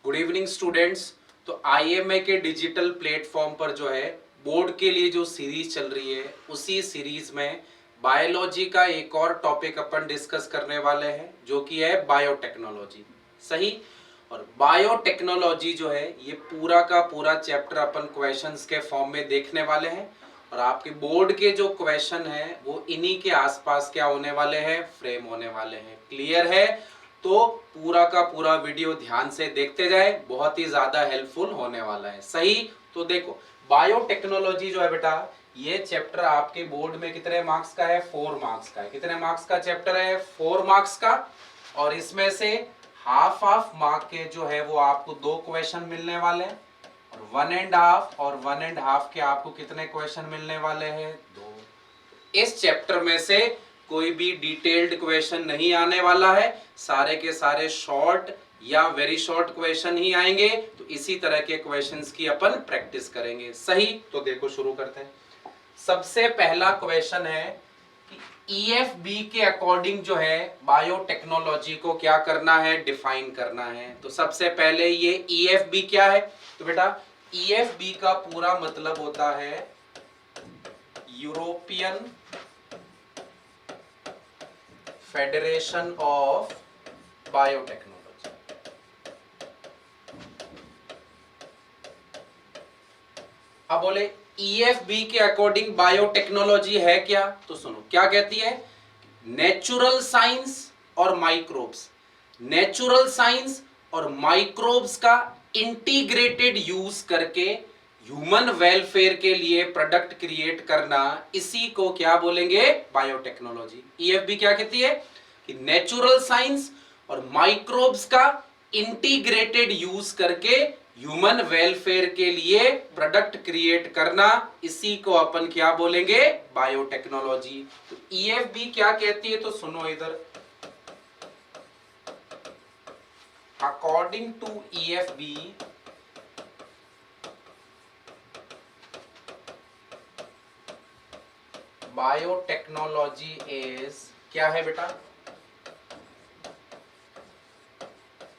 Good evening students. तो IMA के digital platform पर जो है बोर्ड के लिए जो सीरीज चल रही है उसी सीरीज में बायोलॉजी का एक और टॉपिक अपन डिस्कस करने वाले हैं जो कि है बायोटेक्नोलॉजी। सही। और बायोटेक्नोलॉजी जो है ये पूरा का पूरा चैप्टर अपन क्वेश्चंस के फॉर्म में देखने वाले हैं और आपके बोर्ड के जो क्वेश्चन है वो इन्हीं के आसपास क्या होने वाले हैं, फ्रेम होने वाले हैं। क्लियर है? तो पूरा का पूरा वीडियो ध्यान से देखते जाए, बहुत ही ज्यादा हेल्पफुल होने वाला है। सही। तो देखो बायोटेक्नोलॉजी जो है बेटा ये चैप्टर आपके बोर्ड में कितने मार्क्स का है? 4 मार्क्स का है। कितने मार्क्स का चैप्टर है? 4 मार्क्स का। और इसमें से हाफ हाफ मार्क के जो है वो आपको 2 क्वेश्चन मिलने वाले हैं और 1.5 और 1.5 के आपको कितने क्वेश्चन मिलने वाले हैं? 2। इस चैप्टर में से कोई भी डिटेल्ड क्वेश्चन नहीं आने वाला है, सारे के सारे शॉर्ट या वेरी शॉर्ट क्वेश्चन ही आएंगे। तो इसी तरह के क्वेश्चंस की अपन प्रैक्टिस करेंगे। सही। तो देखो शुरू करते हैं। सबसे पहला क्वेश्चन है कि ईएफबी के अकॉर्डिंग जो है बायोटेक्नोलॉजी को क्या करना है? डिफाइन करना है। तो सबसे पहले ये ईएफबी क्या है? तो बेटा ईएफबी का पूरा मतलब होता है यूरोपियन फेडरेशन ऑफ बायोटेक्नोलॉजी। अब बोले ईएफबी के अकॉर्डिंग बायोटेक्नोलॉजी है क्या? तो सुनो क्या कहती है। नेचुरल साइंस और माइक्रोब्स, नेचुरल साइंस और माइक्रोब्स का इंटीग्रेटेड यूज करके ह्यूमन वेलफेयर के लिए प्रोडक्ट क्रिएट करना, इसी को क्या बोलेंगे? बायोटेक्नोलॉजी। ईएफबी क्या कहती है कि नेचुरल साइंस और माइक्रोब्स का इंटीग्रेटेड यूज करके ह्यूमन वेलफेयर के लिए प्रोडक्ट क्रिएट करना, इसी को अपन क्या बोलेंगे? बायोटेक्नोलॉजी। तो ईएफबी क्या कहती है? तो सुनो इधर, according to EFB biotechnology is क्या है बेटा?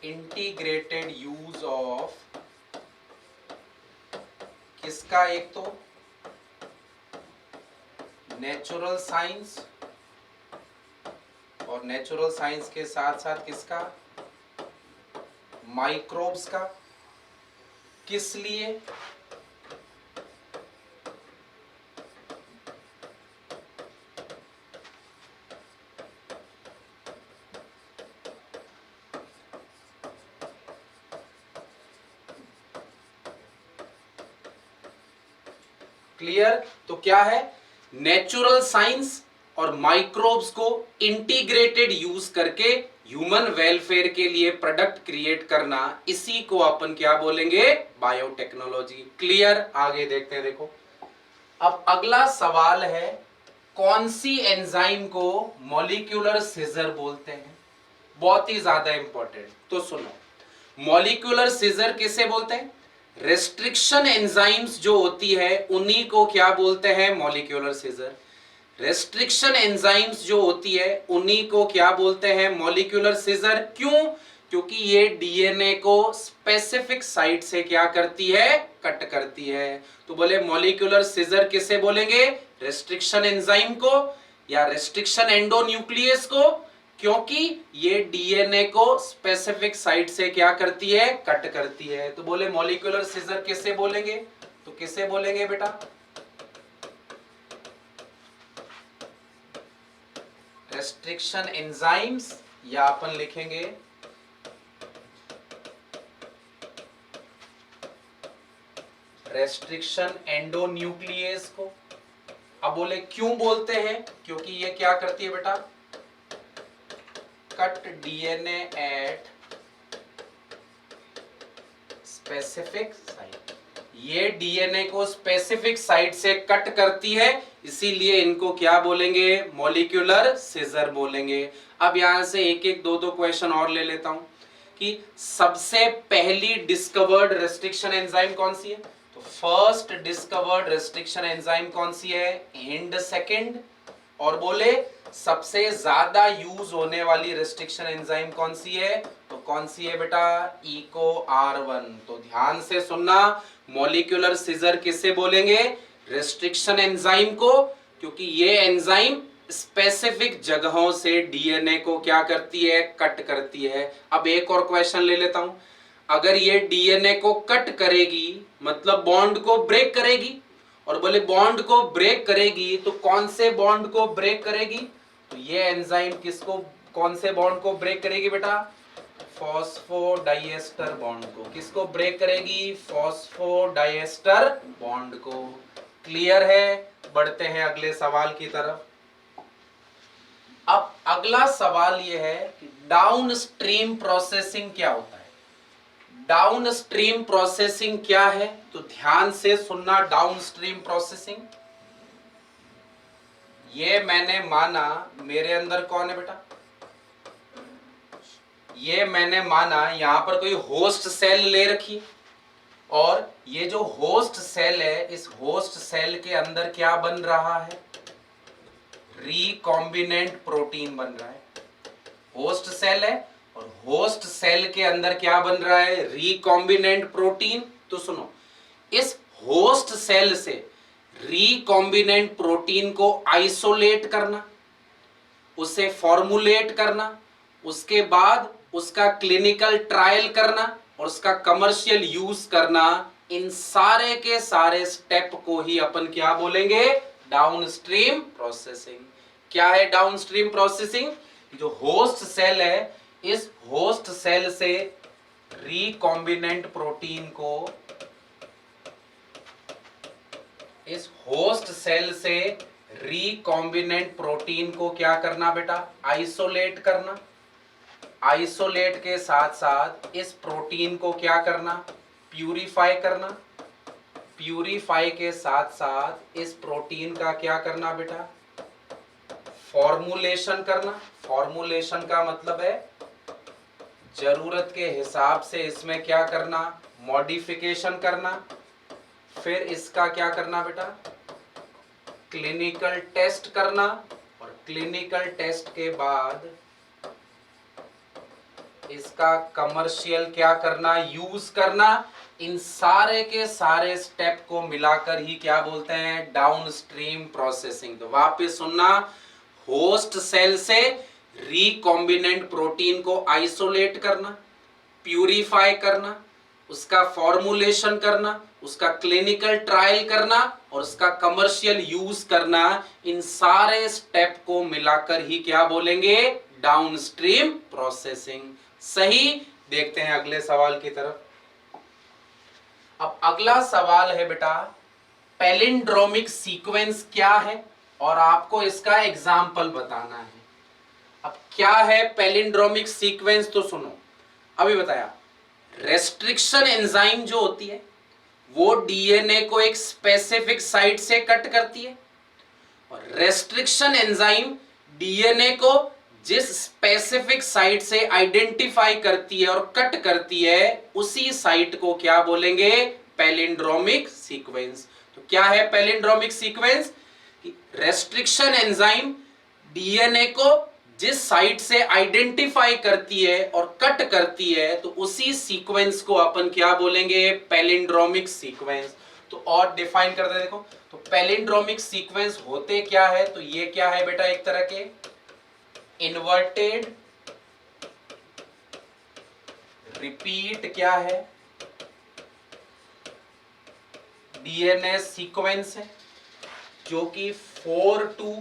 इंटीग्रेटेड यूज ऑफ किसका? एक तो नेचुरल साइंस और नेचुरल साइंस के साथ साथ किसका? माइक्रोब्स का। किस लिए? क्लियर? तो क्या है? नेचुरल साइंस और माइक्रोब्स को इंटीग्रेटेड यूज करके ह्यूमन वेलफेयर के लिए प्रोडक्ट क्रिएट करना, इसी को अपन क्या बोलेंगे? बायोटेक्नोलॉजी। क्लियर? आगे देखते हैं। देखो अब अगला सवाल है, कौन सी एंजाइम को मॉलिक्यूलर सीजर बोलते हैं? बहुत ही ज्यादा इंपॉर्टेंट। तो सुनो, मॉलिक्यूलर सीजर किसे बोलते हैं? रेस्ट्रिक्शन एंजाइम्स जो होती है उन्हीं को क्या बोलते हैं? Molecular scissor. रेस्ट्रिक्शन एंजाइम्स जो होती है उन्हीं को क्या बोलते हैं? Molecular scissor. क्यों? क्योंकि ये डीएनए को स्पेसिफिक साइट से क्या करती है? कट करती है। तो बोले मॉलिक्यूलर सीजर किसे बोलेंगे? रेस्ट्रिक्शन एंजाइम को या रेस्ट्रिक्शन एंडोन्यूक्लियस को, क्योंकि ये डीएनए को स्पेसिफिक साइट से क्या करती है? कट करती है। तो बोले मॉलिक्यूलर सीजर किसे बोलेंगे? तो किसे बोलेंगे बेटा? रेस्ट्रिक्शन एंजाइम्स, या अपन लिखेंगे रेस्ट्रिक्शन एंडोन्यूक्लियस को। अब बोले क्यों बोलते हैं? क्योंकि ये क्या करती है बेटा? Cut DNA at specific site. ये डीएनए को स्पेसिफिक साइट से कट करती है, इसीलिए इनको क्या बोलेंगे? मॉलिक्यूलर सीजर बोलेंगे। अब यहां से एक एक दो दो क्वेश्चन और ले लेता हूं कि सबसे पहली डिस्कवर्ड रेस्ट्रिक्शन एंजाइम कौन सी है? तो फर्स्ट डिस्कवर्ड रेस्ट्रिक्शन एंजाइम कौन सी है? Hind second. और बोले सबसे ज्यादा यूज होने वाली रेस्ट्रिक्शन एंजाइम कौन सी है? तो कौन सी है बेटा, इको R1। तो ध्यान से सुनना, मॉलिक्यूलर सीजर किसे बोलेंगे, रेस्ट्रिक्शन एंजाइम को, क्योंकि ये एंजाइम स्पेसिफिक जगहों से डीएनए को क्या करती है, कट करती है। अब एक और क्वेश्चन ले लेता हूं, अगर ये डीएनए को कट करेगी मतलब बॉन्ड को ब्रेक करेगी, और बोले बॉन्ड को ब्रेक करेगी तो कौन से बॉन्ड को ब्रेक करेगी, तो ये एंजाइम किसको, कौन से बॉन्ड को ब्रेक करेगी बेटा, फॉस्फोडाइएस्टर बॉन्ड को। किसको ब्रेक करेगी, फॉस्फोडाइएस्टर बॉन्ड को। क्लियर है, बढ़ते हैं अगले सवाल की तरफ। अब अगला सवाल यह है कि डाउन स्ट्रीम प्रोसेसिंग क्या होता है। डाउन स्ट्रीम प्रोसेसिंग क्या है, तो ध्यान से सुनना। डाउन स्ट्रीम प्रोसेसिंग, ये मैंने माना मेरे अंदर कौन है बेटा, ये मैंने माना यहां पर कोई होस्ट सेल ले रखी, और ये जो होस्ट सेल है, इस होस्ट सेल के अंदर क्या बन रहा है, रिकॉम्बिनेंट प्रोटीन बन रहा है। होस्ट सेल है और होस्ट सेल के अंदर क्या बन रहा है, रिकॉम्बिनेंट प्रोटीन। तो सुनो, इस होस्ट सेल से रिकॉम्बिनेंट प्रोटीन को आइसोलेट करना, उसे फॉर्मुलेट करना, उसके बाद उसका क्लिनिकल ट्रायल करना और उसका कमर्शियल यूज करना, इन सारे के सारे स्टेप को ही अपन क्या बोलेंगे, डाउनस्ट्रीम प्रोसेसिंग। क्या है डाउनस्ट्रीम प्रोसेसिंग, जो होस्ट सेल है, इस होस्ट सेल से रिकॉम्बिनेंट प्रोटीन को, इस होस्ट सेल से रिकॉम्बिनेंट प्रोटीन को क्या करना बेटा, आइसोलेट करना। आइसोलेट के साथ साथ इस प्रोटीन को क्या करना, प्यूरिफाई करना। प्यूरिफाई के साथ साथ इस प्रोटीन का क्या करना बेटा, फॉर्मुलेशन करना। फॉर्मुलेशन का मतलब है जरूरत के हिसाब से इसमें क्या करना, मॉडिफिकेशन करना। फिर इसका क्या करना बेटा, क्लिनिकल टेस्ट करना, और क्लिनिकल टेस्ट के बाद इसका कमर्शियल क्या करना, यूज करना। इन सारे के सारे स्टेप को मिलाकर ही क्या बोलते हैं, डाउनस्ट्रीम प्रोसेसिंग। तो वापस सुनना, होस्ट सेल से रिकॉम्बिनेंट प्रोटीन को आइसोलेट करना, प्यूरिफाई करना, उसका फॉर्मुलेशन करना, उसका क्लिनिकल ट्रायल करना और उसका कमर्शियल यूज करना, इन सारे स्टेप को मिलाकर ही क्या बोलेंगे, डाउनस्ट्रीम प्रोसेसिंग। सही। देखते हैं अगले सवाल की तरफ। अब अगला सवाल है बेटा, पैलिंड्रोमिक सीक्वेंस क्या है, और आपको इसका एग्जाम्पल बताना है। अब क्या है पैलिंड्रोमिक सीक्वेंस, तो सुनो, अभी बताया, रेस्ट्रिक्शन एंजाइम जो होती है वो डीएनए को एक स्पेसिफिक साइट से कट करती है, और रेस्ट्रिक्शन एंजाइम डीएनए को जिस स्पेसिफिक साइट से आइडेंटिफाई करती है और कट करती है, उसी साइट को क्या बोलेंगे, पैलिंड्रोमिक सीक्वेंस। तो क्या है palindromic sequence, restriction enzyme DNA को जिस साइट से आइडेंटिफाई करती है और कट करती है, तो उसी सीक्वेंस को अपन क्या बोलेंगे, पैलिंड्रोमिक सीक्वेंस। तो और डिफाइन कर दे, देखो, तो पैलिंड्रोमिक सीक्वेंस होते क्या है, तो ये क्या है बेटा, एक तरह के इन्वर्टेड रिपीट क्या है, डीएनए सीक्वेंस है, जो कि 4 to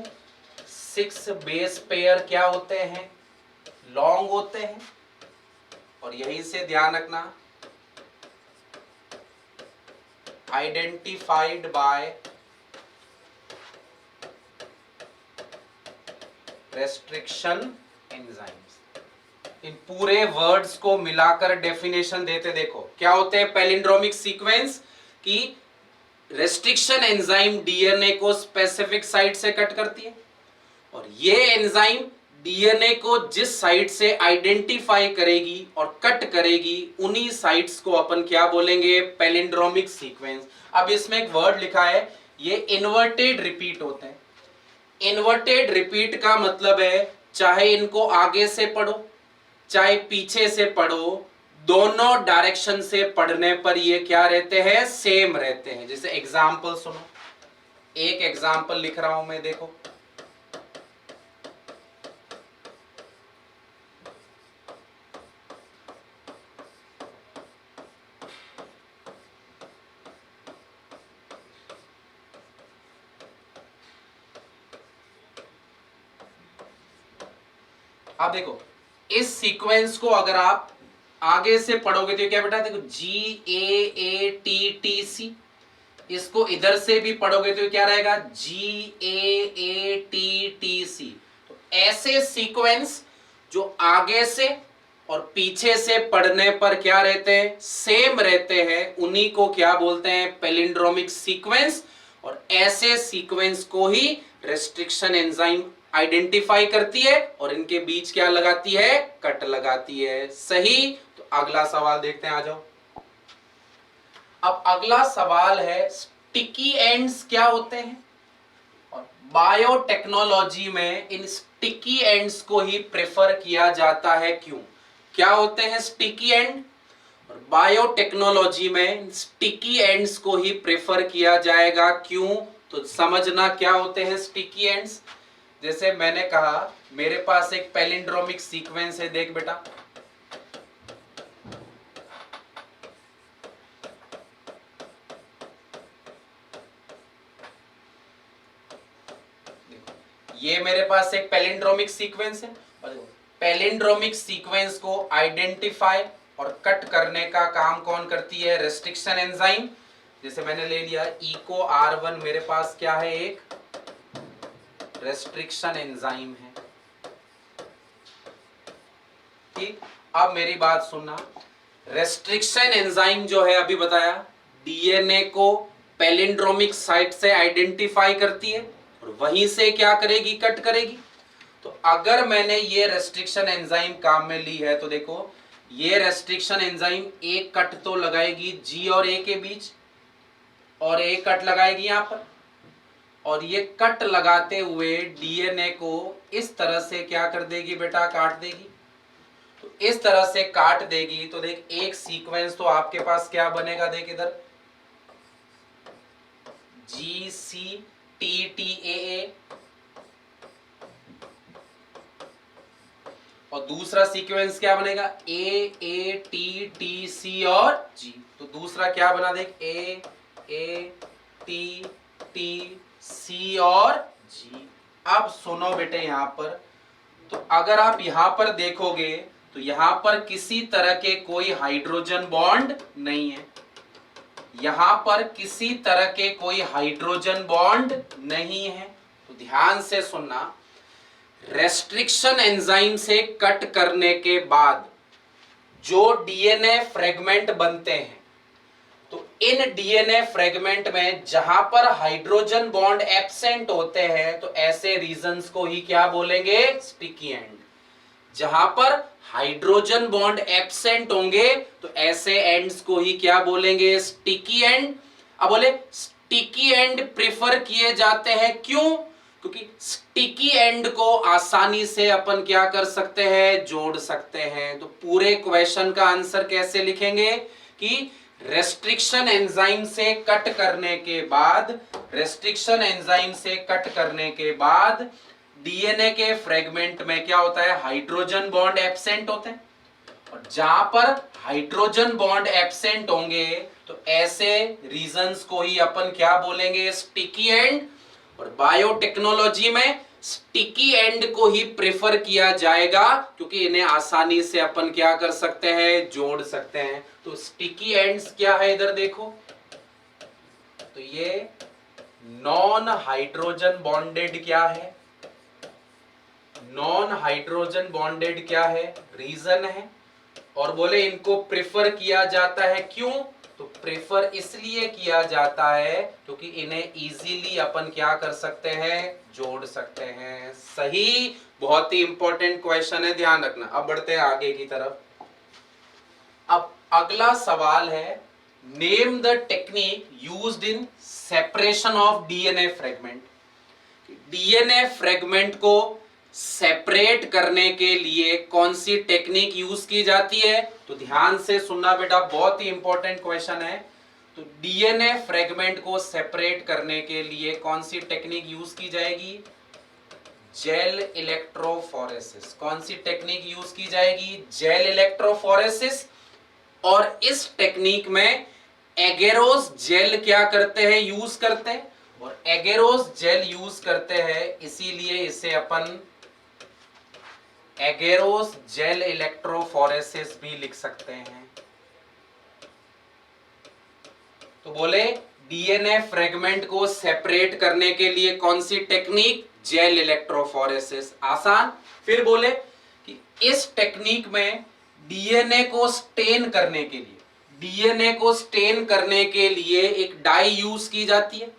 6 बेस पेयर क्या होते हैं, लॉन्ग होते हैं। और यहीं से ध्यान रखना, आइडेंटिफाइड बाय रेस्ट्रिक्शन एंजाइम्स। इन पूरे वर्ड्स को मिलाकर डेफिनेशन देते, देखो क्या होते हैं पैलिंड्रोमिक सीक्वेंस, की रेस्ट्रिक्शन एंजाइम डीएनए को स्पेसिफिक साइट से कट करती है, और ये एंजाइम डीएनए को जिस साइट से आइडेंटिफाई करेगी और कट करेगी, उन्हीं साइट्स को अपन क्या बोलेंगे, पैलिंड्रोमिक सीक्वेंस। अब इसमें एक वर्ड लिखा है, ये इन्वर्टेड रिपीट होते हैं। इन्वर्टेड रिपीट का मतलब है, चाहे इनको आगे से पढ़ो चाहे पीछे से पढ़ो, दोनों डायरेक्शन से पढ़ने पर ये क्या रहते हैं, सेम रहते हैं। जैसे एग्जाम्पल सुनो, एक एग्जाम्पल लिख रहा हूं मैं, देखो आप देखो इस सीक्वेंस को अगर आप आगे से पढ़ोगे तो क्या बेटा, देखो GAATTC, इसको इधर से भी पढ़ोगे तो क्या रहेगा, GAATTC। तो ऐसे सीक्वेंस जो आगे से और पीछे से पढ़ने पर क्या रहते हैं, सेम रहते हैं, उन्हीं को क्या बोलते हैं, पैलिंड्रोमिक सीक्वेंस। और ऐसे सीक्वेंस को ही रेस्ट्रिक्शन एंजाइम आइडेंटिफाई करती है और इनके बीच क्या लगाती है, कट लगाती है। सही। तो अगला सवाल देखते हैं, आ जाओ। अब अगला सवाल है स्टिकी एंड्स क्या होते हैं, और बायोटेक्नोलॉजी में इन स्टिकी एंड्स को ही प्रेफर किया जाता है, क्यों, क्या होते हैं स्टिकी एंड, और बायोटेक्नोलॉजी में स्टिकी एंड्स को ही प्रेफर किया जाएगा, क्यों, तो समझना क्या होते हैं स्टिकी एंड्स। जैसे मैंने कहा मेरे पास एक पैलिंड्रोमिक सीक्वेंस है, देख बेटा, ये मेरे पास एक पैलिंड्रोमिक सीक्वेंस है, और पैलिंड्रोमिक सीक्वेंस को आइडेंटिफाई और कट करने का काम कौन करती है, रेस्ट्रिक्शन एंजाइम। जैसे मैंने ले लिया इको R1, मेरे पास क्या है, एक रेस्ट्रिक्शन एंजाइम है। ठीक, अब मेरी बात सुनना, रेस्ट्रिक्शन एंजाइम जो है अभी बताया, डीएनए को पैलिंड्रोमिक साइट से आइडेंटिफाई करती है और वहीं से क्या करेगी, कट करेगी। तो अगर मैंने ये रेस्ट्रिक्शन एंजाइम काम में ली है तो देखो ये रेस्ट्रिक्शन एंजाइम एक कट तो लगाएगी G और A के बीच, और एक कट लगाएगी यहां पर, और ये कट लगाते हुए डीएनए को इस तरह से क्या कर देगी बेटा, काट देगी। तो इस तरह से काट देगी तो देख एक सीक्वेंस तो आपके पास क्या बनेगा, देख इधर GCTTAA, और दूसरा सीक्वेंस क्या बनेगा, AATTC और G। तो दूसरा क्या बना, देख AATTC और G। अब सुनो बेटे यहां पर, तो अगर आप यहां पर देखोगे तो यहां पर किसी तरह के कोई हाइड्रोजन बॉन्ड नहीं है, यहां पर किसी तरह के कोई हाइड्रोजन बॉन्ड नहीं है। तो ध्यान से सुनना, रेस्ट्रिक्शन एंजाइम से कट करने के बाद जो डीएनए फ्रेगमेंट बनते हैं, तो इन डीएनए फ्रेगमेंट में जहां पर हाइड्रोजन बॉन्ड एब्सेंट होते हैं तो ऐसे रीजन्स को ही क्या बोलेंगे, स्टिकी एंड। जहां पर हाइड्रोजन बॉन्ड एब्सेंट होंगे तो ऐसे एंड्स को ही क्या बोलेंगे, स्टिकी एंड। अब बोले स्टिकी एंड प्रेफर किए जाते हैं, क्यों, क्योंकि स्टिकी एंड को आसानी से अपन क्या कर सकते हैं, जोड़ सकते हैं। तो पूरे क्वेश्चन का आंसर कैसे लिखेंगे कि रेस्ट्रिक्शन एंजाइम से कट करने के बाद, रेस्ट्रिक्शन एंजाइम से कट करने के बाद डीएनए के फ्रेगमेंट में क्या होता है, हाइड्रोजन बॉन्ड एब्सेंट होते हैं, और जहां पर हाइड्रोजन बॉन्ड एब्सेंट होंगे तो ऐसे रीजंस को ही अपन क्या बोलेंगे, स्टिकी एंड। और बायोटेक्नोलॉजी में स्टिकी एंड को ही प्रेफर किया जाएगा क्योंकि इन्हें आसानी से अपन क्या कर सकते हैं, जोड़ सकते हैं। तो स्टिकी एंड्स क्या है, इधर देखो, तो ये नॉन हाइड्रोजन बॉन्डेड क्या है, नॉन हाइड्रोजन बॉन्डेड क्या है, रीजन है। और बोले इनको प्रेफर किया जाता है, क्यों, तो प्रेफर इसलिए किया जाता है क्योंकि इन्हें इजीली अपन क्या कर सकते हैं, जोड़ सकते हैं। सही, बहुत ही इंपॉर्टेंट क्वेश्चन है, ध्यान रखना। अब बढ़ते हैं आगे की तरफ। अब अगला सवाल है, name the technique used in separation of DNA fragment. DNA fragment को सेपरेट करने के लिए कौन सी टेक्निक यूज की जाती है? तो ध्यान से सुनना बेटा, बहुत ही इंपॉर्टेंट क्वेश्चन है। तो डीएनए फ्रेगमेंट को सेपरेट करने के लिए कौन सी टेक्निक यूज की जाएगी? Gel electrophoresis. कौन सी टेक्निक यूज की जाएगी? Gel electrophoresis. और इस टेक्निक में एगेरोस जेल क्या करते हैं? यूज करते हैं। और एगेरोस जेल यूज करते हैं, इसीलिए इसे अपन एगेरोस जेल इलेक्ट्रोफोरेसिस भी लिख सकते हैं। तो बोले डीएनए फ्रेगमेंट को सेपरेट करने के लिए कौन सी टेक्निक? Gel electrophoresis. आसान। फिर बोले कि इस टेक्निक में डीएनए को स्टेन करने के लिए, डीएनए को स्टेन करने के लिए एक डाई यूज की जाती है।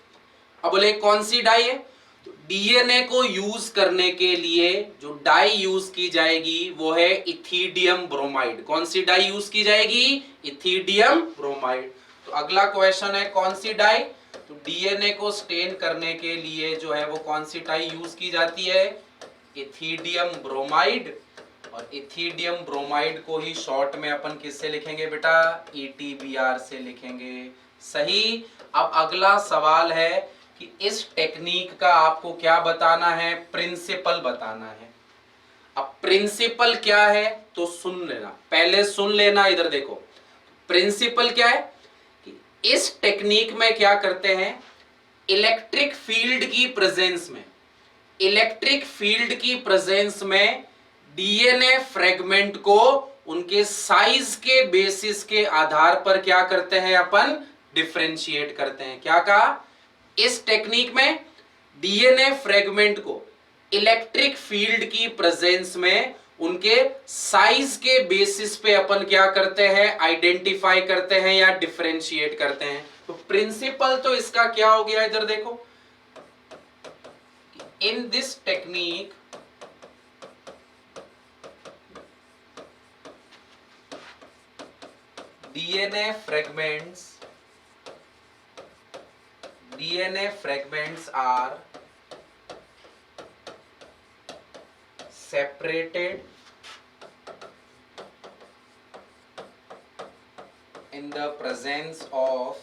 अब बोले कौन सी डाई है? तो डीएनए को यूज करने के लिए जो डाई यूज की जाएगी वो है इथिडियम ब्रोमाइड। कौन सी डाई यूज की जाएगी? Ethidium bromide. तो अगला क्वेश्चन है कौन सी डाई? तो डीएनए को स्टेन करने के लिए जो है वो कौन सी डाई यूज की जाती है? Ethidium bromide. और इथिडियम ब्रोमाइड को ही शॉर्ट में अपन किससे लिखेंगे बेटा? ETBr से लिखेंगे। सही। अब अगला सवाल है कि इस टेक्निक का आपको क्या बताना है? प्रिंसिपल बताना है। अब प्रिंसिपल क्या है तो सुन लेना, पहले सुन लेना। इधर देखो, प्रिंसिपल क्या है कि इस टेक्निक में क्या करते हैं? इलेक्ट्रिक फील्ड की प्रेजेंस में, इलेक्ट्रिक फील्ड की प्रेजेंस में डीएनए फ्रेगमेंट को उनके साइज के बेसिस के आधार पर क्या करते हैं? अपन डिफरेंशिएट करते हैं। क्या कहा? इस टेक्निक में डीएनए फ्रेगमेंट को इलेक्ट्रिक फील्ड की प्रेजेंस में उनके साइज के बेसिस पे अपन क्या करते हैं? आइडेंटिफाई करते हैं या डिफरेंशिएट करते हैं। तो प्रिंसिपल तो इसका क्या हो गया? इधर देखो, in this technique DNA fragments are separated in the presence of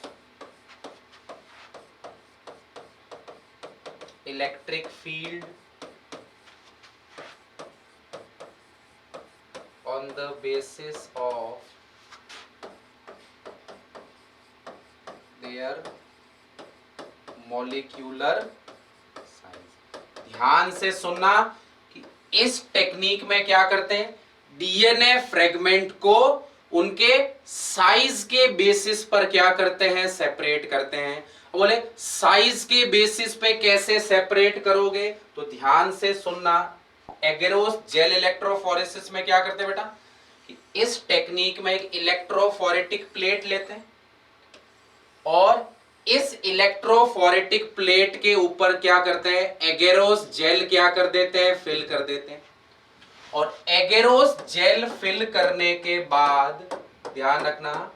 electric field on the basis of their molecular size। ध्यान से सुनना कि इस टेक्निक में क्या करते हैं? डीएनए फ्रेगमेंट को उनके साइज के बेसिस पर क्या करते हैं? सेपरेट करते हैं। बोले साइज के बेसिस पे कैसे सेपरेट करोगे? तो ध्यान से सुनना। एगेरोस जेल इलेक्ट्रोफोरेसिस में क्या करते हैं बेटा कि इस टेक्निक में एक इलेक्ट्रोफोरेटिक प्लेट लेते हैं और इस इलेक्ट्रोफोरेटिक प्लेट के ऊपर क्या करते हैं? एगेरोस जेल क्या कर देते हैं? फिल कर देते हैं। और एगेरोस जेल फिल करने के बाद ध्यान रखना,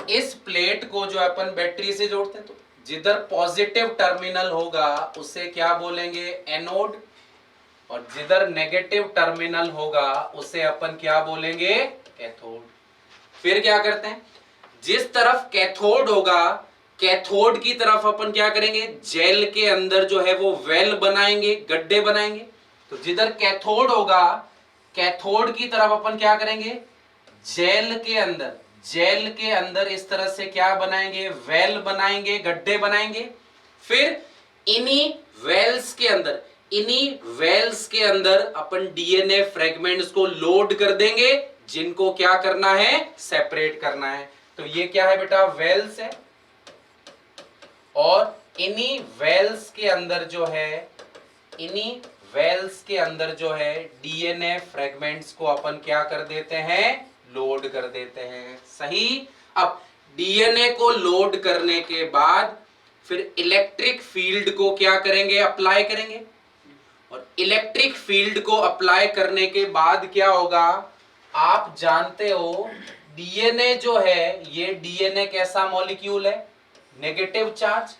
इस प्लेट को जो अपन बैटरी से जोड़ते हैं, तो जिधर पॉजिटिव टर्मिनल होगा उसे क्या बोलेंगे? एनोड। और जिधर नेगेटिव टर्मिनल होगा उसे अपन क्या बोलेंगे? कैथोड। फिर क्या करते हैं? जिस तरफ कैथोड होगा, कैथोड की तरफ अपन क्या करेंगे? जेल के अंदर जो है वो वेल बनाएंगे, गड्ढे बनाएंगे। तो जिधर कैथोड होगा, कैथोड की तरफ अपन क्या करेंगे? जेल के अंदर इस तरह से क्या बनाएंगे? वेल बनाएंगे, गड्ढे बनाएंगे। फिर इन्हीं वेल्स के अंदर अपन डीएनए फ्रेगमेंट्स को लोड कर देंगे, जिनको क्या करना है? सेपरेट करना है। तो ये क्या है बेटा? वेल्स है। और इन्हीं वेल्स के अंदर जो है डीएनए फ्रेगमेंट्स को अपन क्या कर देते हैं? लोड कर देते हैं। सही। अब डीएनए को लोड करने के बाद फिर इलेक्ट्रिक फील्ड को क्या करेंगे? अप्लाई करेंगे। और इलेक्ट्रिक फील्ड को अप्लाई करने के बाद क्या होगा? आप जानते हो डीएनए जो है, ये डीएनए कैसा मॉलिक्यूल है? Negative charge.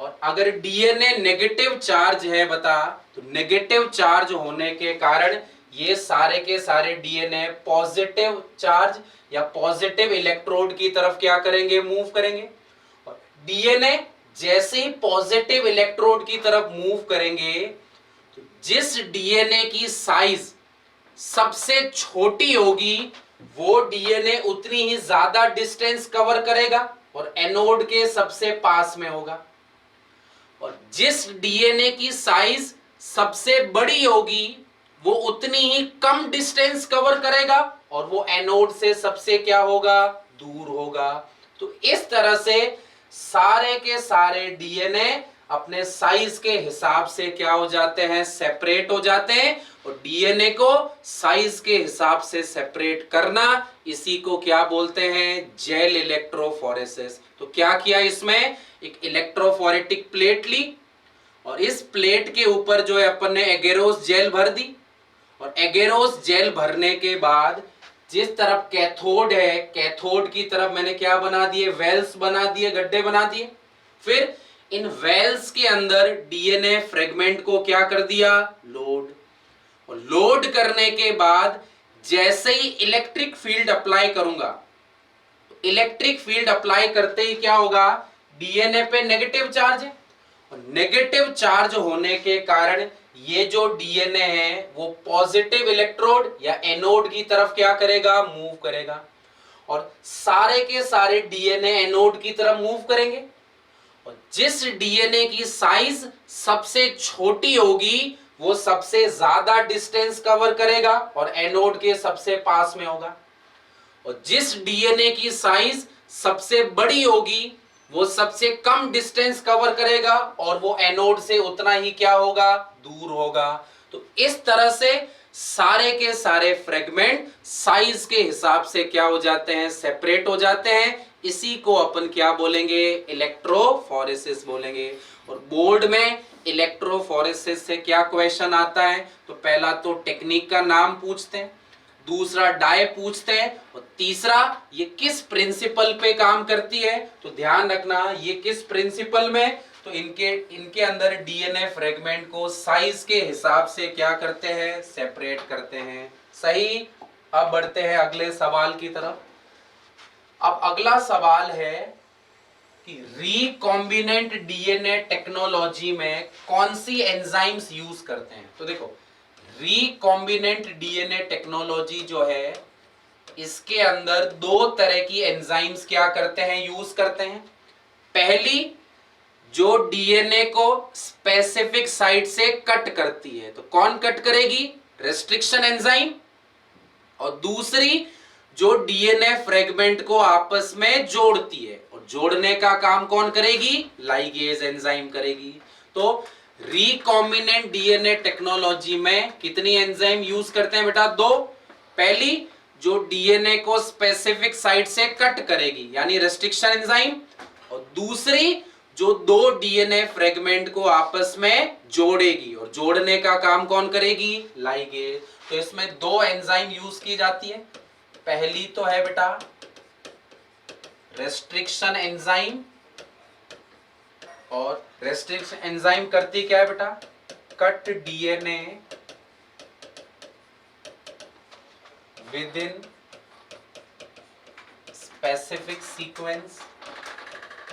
और अगर डीएनए नेगेटिव चार्ज है बता, तो नेगेटिव चार्ज होने के कारण ये सारे के सारे डीएनए पॉजिटिव चार्ज या पॉजिटिव इलेक्ट्रोड की तरफ क्या करेंगे, मूव करेंगे। और डीएनए जैसे ही पॉजिटिव इलेक्ट्रोड की तरफ मूव करेंगे, तो जिस डीएनए की साइज सबसे छोटी होगी वो डीएनए उतनी ही ज्यादा डिस्टेंस कवर करेगा और एनोड के सबसे पास में होगा। और जिस डीएनए की साइज सबसे बड़ी होगी वो उतनी ही कम डिस्टेंस कवर करेगा और वो एनोड से सबसे क्या होगा, दूर होगा। तो इस तरह से सारे के सारे डीएनए अपने साइज के हिसाब से क्या हो जाते हैं, सेपरेट हो जाते हैं। और डीएनए को साइज के हिसाब से सेपरेट करना, इसी को क्या बोलते हैं, जेल इलेक्ट्रोफोरेसिस। तो क्या किया, इसमें एक इलेक्ट्रोफोरेटिक प्लेट ली और इस प्लेट के ऊपर जो है अपन ने एगेरोस जेल भर दी। और एगेरोस जेल भरने के बाद जिस तरफ कैथोड है, कैथोड की तरफ मैंने क्या बना दिए, वेल्स बना दिए, गड्ढे बना दिए। फिर इन वेल्स के अंदर डीएनए फ्रेगमेंट को क्या कर दिया, लोड। और लोड करने के बाद जैसे ही इलेक्ट्रिक फील्ड अप्लाई करूंगा, तो इलेक्ट्रिक फील्ड अप्लाई करते ही क्या होगा, डीएनए पे नेगेटिव चार्ज है और नेगेटिव चार्ज होने के कारण ये जो डीएनए है वो पॉजिटिव इलेक्ट्रोड या एनोड की तरफ क्या करेगा, मूव करेगा। और सारे के सारे डीएनए एनोड की तरफ मूव करेंगे। और जिस डीएनए की साइज सबसे छोटी होगी वो सबसे ज्यादा डिस्टेंस कवर करेगा और एनोड के सबसे पास में होगा। और जिस डीएनए की साइज सबसे बड़ी होगी वो सबसे कम डिस्टेंस कवर करेगा और वो एनोड से उतना ही क्या होगा, दूर होगा। तो इस तरह से सारे के सारे फ्रेगमेंट साइज के हिसाब से क्या हो जाते हैं, सेपरेट हो जाते हैं। इसी को अपन क्या बोलेंगे, इलेक्ट्रोफोरेसिस बोलेंगे। और बोर्ड में इलेक्ट्रोफोरेसिस से क्या क्वेश्चन आता है, तो पहला तो टेक्निक का नाम पूछते हैं, दूसरा डाय पूछते हैं, और तीसरा ये किस प्रिंसिपल पे काम करती है। तो ध्यान रखना ये किस प्रिंसिपल में, तो इनके अंदर डीएनए फ्रेगमेंट को साइज के हिसाब से क्या करते हैं, सेपरेट करते हैं। सही। अब बढ़ते हैं अगले सवाल की तरफ। अब अगला सवाल है कि रिकॉम्बिनेंट डीएनए टेक्नोलॉजी में कौन सी एंजाइम्स यूज करते हैं। तो देखो रिकॉम्बिनेंट डीएनए टेक्नोलॉजी जो है इसके अंदर दो तरह की एंजाइम्स क्या करते हैं, यूज करते हैं। पहली जो डीएनए को स्पेसिफिक साइट से कट करती है, तो कौन कट करेगी, रेस्ट्रिक्शन एंजाइम। और दूसरी जो डीएनए फ्रेगमेंट को आपस में जोड़ती है, और जोड़ने का काम कौन करेगी, लाइगेज एंजाइम करेगी। तो रिकॉम्बिनेंट डीएनए टेक्नोलॉजी में कितनी एंजाइम यूज करते हैं बेटा, दो। पहली जो डीएनए को स्पेसिफिक साइट से कट करेगी यानी रेस्ट्रिक्शन एंजाइम, और दूसरी जो दो डीएनए फ्रेगमेंट को आपस में जोड़ेगी, और जोड़ने का काम कौन करेगी, लाइगेज। तो इसमें दो एंजाइम यूज की जाती है। पहली तो है बेटा रेस्ट्रिक्शन एंजाइम, और रेस्ट्रिक्शन एंजाइम करती क्या है बेटा, cut DNA with in specific sequence.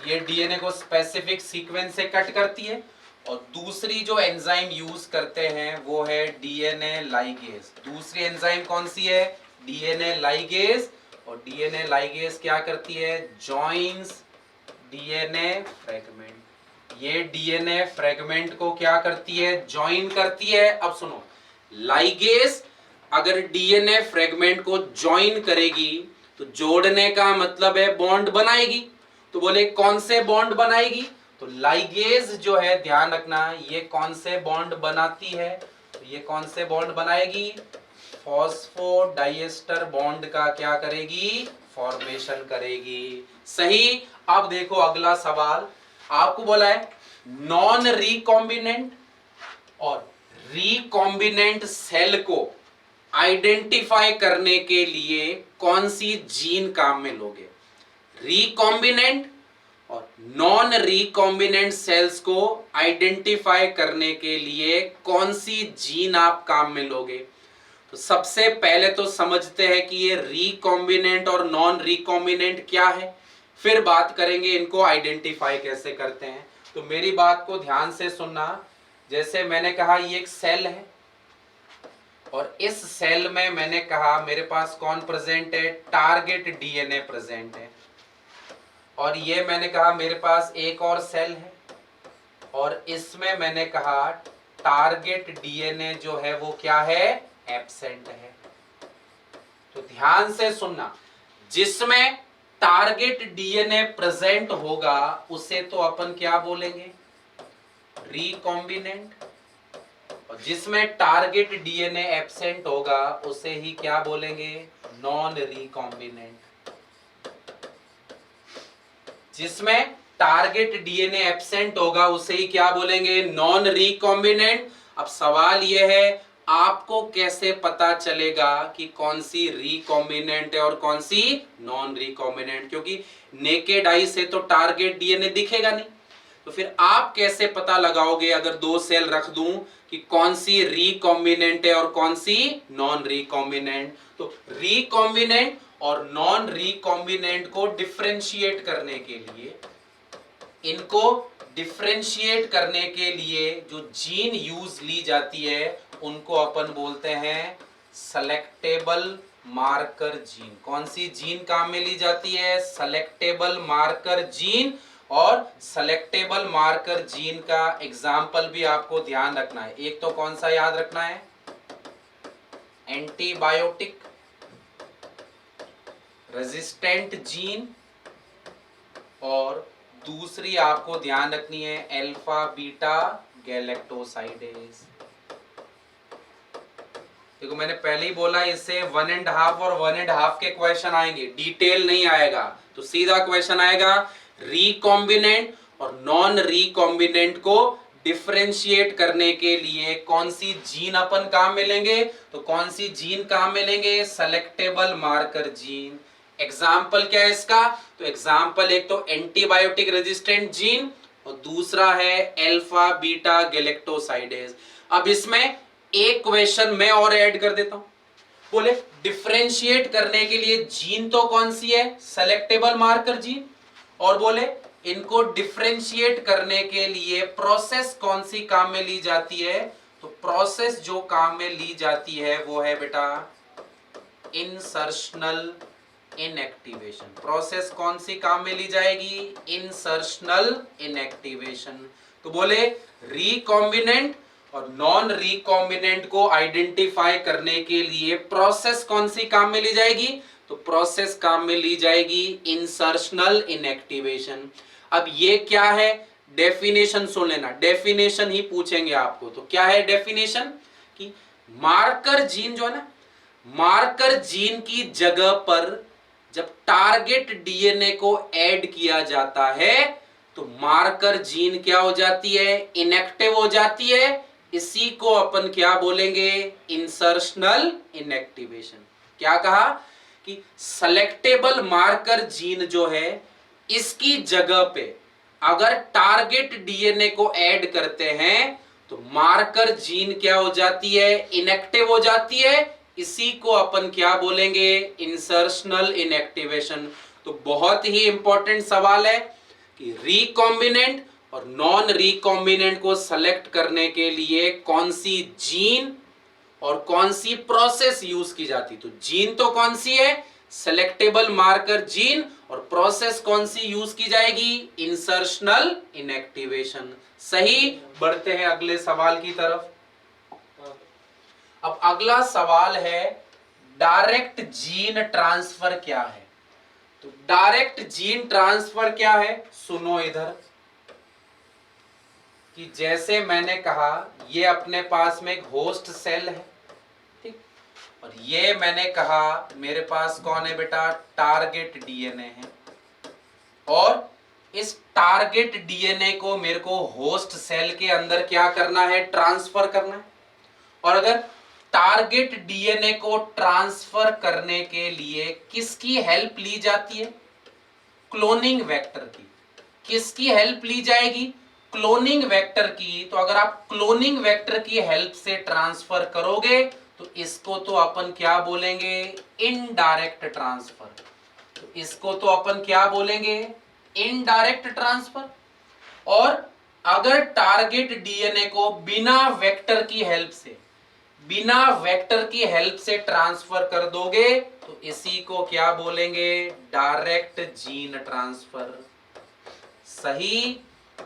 ये डीएनए को स्पेसिफिक सीक्वेंस से कट करती है। और दूसरी जो एंजाइम यूज करते हैं वो है डीएनए लाइगेज। दूसरी एंजाइम कौन सी है, डीएनए लाइगेज। और डीएनए लाइगेज क्या करती है, जॉइंस डीएनए फ्रेगमेंट। ये डीएनए फ्रेगमेंट को क्या करती है, ज्वाइन करती है। अब सुनो, लाइगेज अगर डीएनए फ्रेगमेंट को ज्वाइन करेगी तो जोड़ने का मतलब है बॉन्ड बनाएगी। तो बोले कौन से बॉन्ड बनाएगी, तो लाइगेज जो है ध्यान रखना ये कौन से बॉन्ड बनाती है, तो ये कौन से बॉन्ड बनाएगी, फॉस्फोडाइएस्टर बॉन्ड का क्या करेगी, फॉर्मेशन करेगी। सही। अब देखो अगला सवाल, आपको बोला है नॉन रिकॉम्बिनेंट और रिकॉम्बिनेंट सेल को आइडेंटिफाई करने के लिए कौन सी जीन काम में लोगे। रिकॉम्बिनेंट और नॉन रिकॉम्बिनेंट सेल्स को आइडेंटिफाई करने के लिए कौन सी जीन आप काम में लोगे। तो सबसे पहले तो समझते हैं कि ये रिकॉम्बिनेंट और नॉन रिकॉम्बिनेंट क्या है, फिर बात करेंगे इनको आइडेंटिफाई कैसे करते हैं। तो मेरी बात को ध्यान से सुनना। जैसे मैंने कहा ये एक सेल है और इस सेल में मैंने कहा मेरे पास कौन प्रेजेंट है, टारगेट डीएनए प्रेजेंट है। और ये मैंने कहा मेरे पास एक और सेल है और इसमें मैंने कहा टारगेट डीएनए जो है वो क्या है, एब्सेंट है। तो ध्यान से सुनना, जिसमें टारगेट डीएनए प्रेजेंट होगा उसे तो अपन क्या बोलेंगे, रिकॉम्बिनेंट, और जिसमें टारगेट डीएनए एब्सेंट होगा उसे ही क्या बोलेंगे, नॉन रिकॉम्बिनेंट। जिसमें टारगेट डीएनए एब्सेंट होगा उसे ही क्या बोलेंगे, नॉन रिकॉम्बिनेंट। अब सवाल यह है आपको कैसे पता चलेगा कि कौन सी रिकॉम्बिनेंट है और कौन सी नॉन रिकॉम्बिनेंट, क्योंकि नेकेड आई से तो टारगेट डीएनए दिखेगा नहीं। तो फिर आप कैसे पता लगाओगे अगर दो सेल रख दूं कि कौन सी रिकॉम्बिनेंट है और कौन सी नॉन रिकॉम्बिनेंट। तो रिकॉम्बिनेंट और नॉन रिकॉम्बिनेंट को डिफरेंशिएट करने के लिए, इनको डिफरेंशिएट करने के लिए जो जीन यूज ली जाती है उनको अपन बोलते हैं सेलेक्टेबल मार्कर जीन। कौन सी जीन काम में ली जाती है, सेलेक्टेबल मार्कर जीन। और सेलेक्टेबल मार्कर जीन का एग्जाम्पल भी आपको ध्यान रखना है। एक तो कौन सा याद रखना है, एंटीबायोटिक रेजिस्टेंट जीन, और दूसरी आपको ध्यान रखनी है अल्फा बीटा गैलेक्टोसाइडेज। देखो मैंने पहले ही बोला इससे 1.5 और 1.5 के क्वेश्चन आएंगे, डिटेल नहीं आएगा। तो सीधा क्वेश्चन आएगा रिकॉम्बिनेंट और नॉन रिकॉम्बिनेंट को डिफरेंशिएट करने के लिए कौन सी जीन अपन काम में लेंगे। तो कौन सी जीन काम में लेंगे, सेलेक्टेबल मार्कर जीन। एग्जाम्पल क्या है इसका, तो एग्जाम्पल एक तो एंटीबायोटिक रेजिस्टेंट जीन और दूसरा है अल्फा बीटा गैलेक्टोसाइडेज। अब इसमें एक क्वेश्चन मैं और ऐड कर देता हूं, बोले डिफरेंशिएट करने के लिए जीन तो कौन सी है, सेलेक्टेबल मार्कर जीन, और बोले इनको डिफरेंशिएट करने के लिए प्रोसेस कौन सी काम में ली जाती है। तो प्रोसेस जो काम में ली जाती है वो है बेटा इंसर्शनल इनएक्टिवेशन। प्रोसेस कौन सी काम में ली जाएगी, इंसर्शनल इनएक्टिवेशन। तो बोले रिकॉम्बिनेंट और नॉन रिकॉम्बिनेंट को आइडेंटिफाई करने के लिए प्रोसेस कौन सी काम में ली जाएगी, तो प्रोसेस काम में ली जाएगी इंसर्शनल इनएक्टिवेशन। अब ये क्या है, डेफिनेशन सुन लेना, डेफिनेशन ही पूछेंगे आपको। तो क्या है डेफिनेशन, कि मार्कर जीन जो है ना, मार्कर जीन की जगह पर जब टारगेट डीएनए को ऐड किया जाता है तो मार्कर जीन क्या हो जाती है, इनएक्टिव हो जाती है। इसी को अपन क्या बोलेंगे, इंसर्शनल इनएक्टिवेशन। क्या कहा कि सेलेक्टेबल मार्कर जीन जो है इसकी जगह पे अगर टारगेट डीएनए को ऐड करते हैं तो मार्कर जीन क्या हो जाती है, इनएक्टिव हो जाती है। इसी को अपन क्या बोलेंगे, इंसर्शनल इनएक्टिवेशन। तो बहुत ही इंपॉर्टेंट सवाल है कि रिकॉम्बिनेंट और नॉन रिकॉम्बिनेंट को सेलेक्ट करने के लिए कौन सी जीन और कौन सी प्रोसेस यूज की जाती। तो जीन तो कौन सी है, सेलेक्टेबल मार्कर जीन, और प्रोसेस कौन सी यूज की जाएगी, इंसर्शनल इनएक्टिवेशन। सही, बढ़ते हैं अगले सवाल की तरफ। अब अगला सवाल है डायरेक्ट जीन ट्रांसफर क्या है। तो डायरेक्ट जीन ट्रांसफर क्या है, सुनो इधर, कि जैसे मैंने कहा ये अपने पास में एक होस्ट सेल है, ठीक, और ये मैंने कहा मेरे पास कौन है बेटा, टारगेट डीएनए है, और इस टारगेट डीएनए को मेरे को होस्ट सेल के अंदर क्या करना है, ट्रांसफर करना है। और अगर टारगेट डीएनए को ट्रांसफर करने के लिए किसकी हेल्प ली जाती है, क्लोनिंग वेक्टर की। किसकी हेल्प ली जाएगी? क्लोनिंग वेक्टर की। तो अगर आप क्लोनिंग वेक्टर की हेल्प से ट्रांसफर करोगे तो इसको तो अपन क्या बोलेंगे? Indirect transfer. तो इसको तो अपन क्या बोलेंगे? Indirect transfer. और अगर टारगेट डीएनए को बिना वेक्टर की हेल्प से ट्रांसफर कर दोगे तो इसी को क्या बोलेंगे? Direct gene transfer. सही।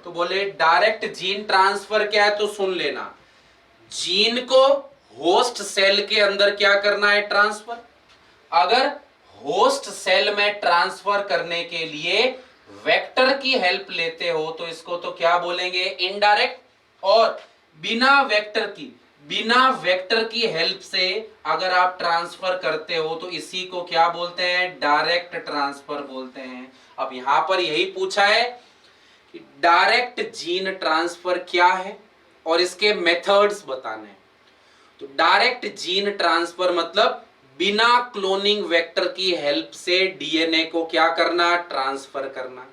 तो बोले डायरेक्ट जीन ट्रांसफर क्या है? तो सुन लेना, जीन को होस्ट सेल के अंदर क्या करना है? ट्रांसफर। अगर होस्ट सेल में ट्रांसफर करने के लिए वेक्टर की हेल्प लेते हो तो इसको तो क्या बोलेंगे? इनडायरेक्ट। और बिना वेक्टर की हेल्प से अगर आप ट्रांसफर करते हो तो इसी को क्या बोलते हैं? डायरेक्ट ट्रांसफर बोलते हैं। अब यहां पर यही पूछा है कि डायरेक्ट जीन ट्रांसफर क्या है और इसके मेथड्स बताने हैं। तो डायरेक्ट जीन ट्रांसफर मतलब बिना क्लोनिंग वेक्टर की हेल्प से डीएनए को क्या करना? ट्रांसफर करना।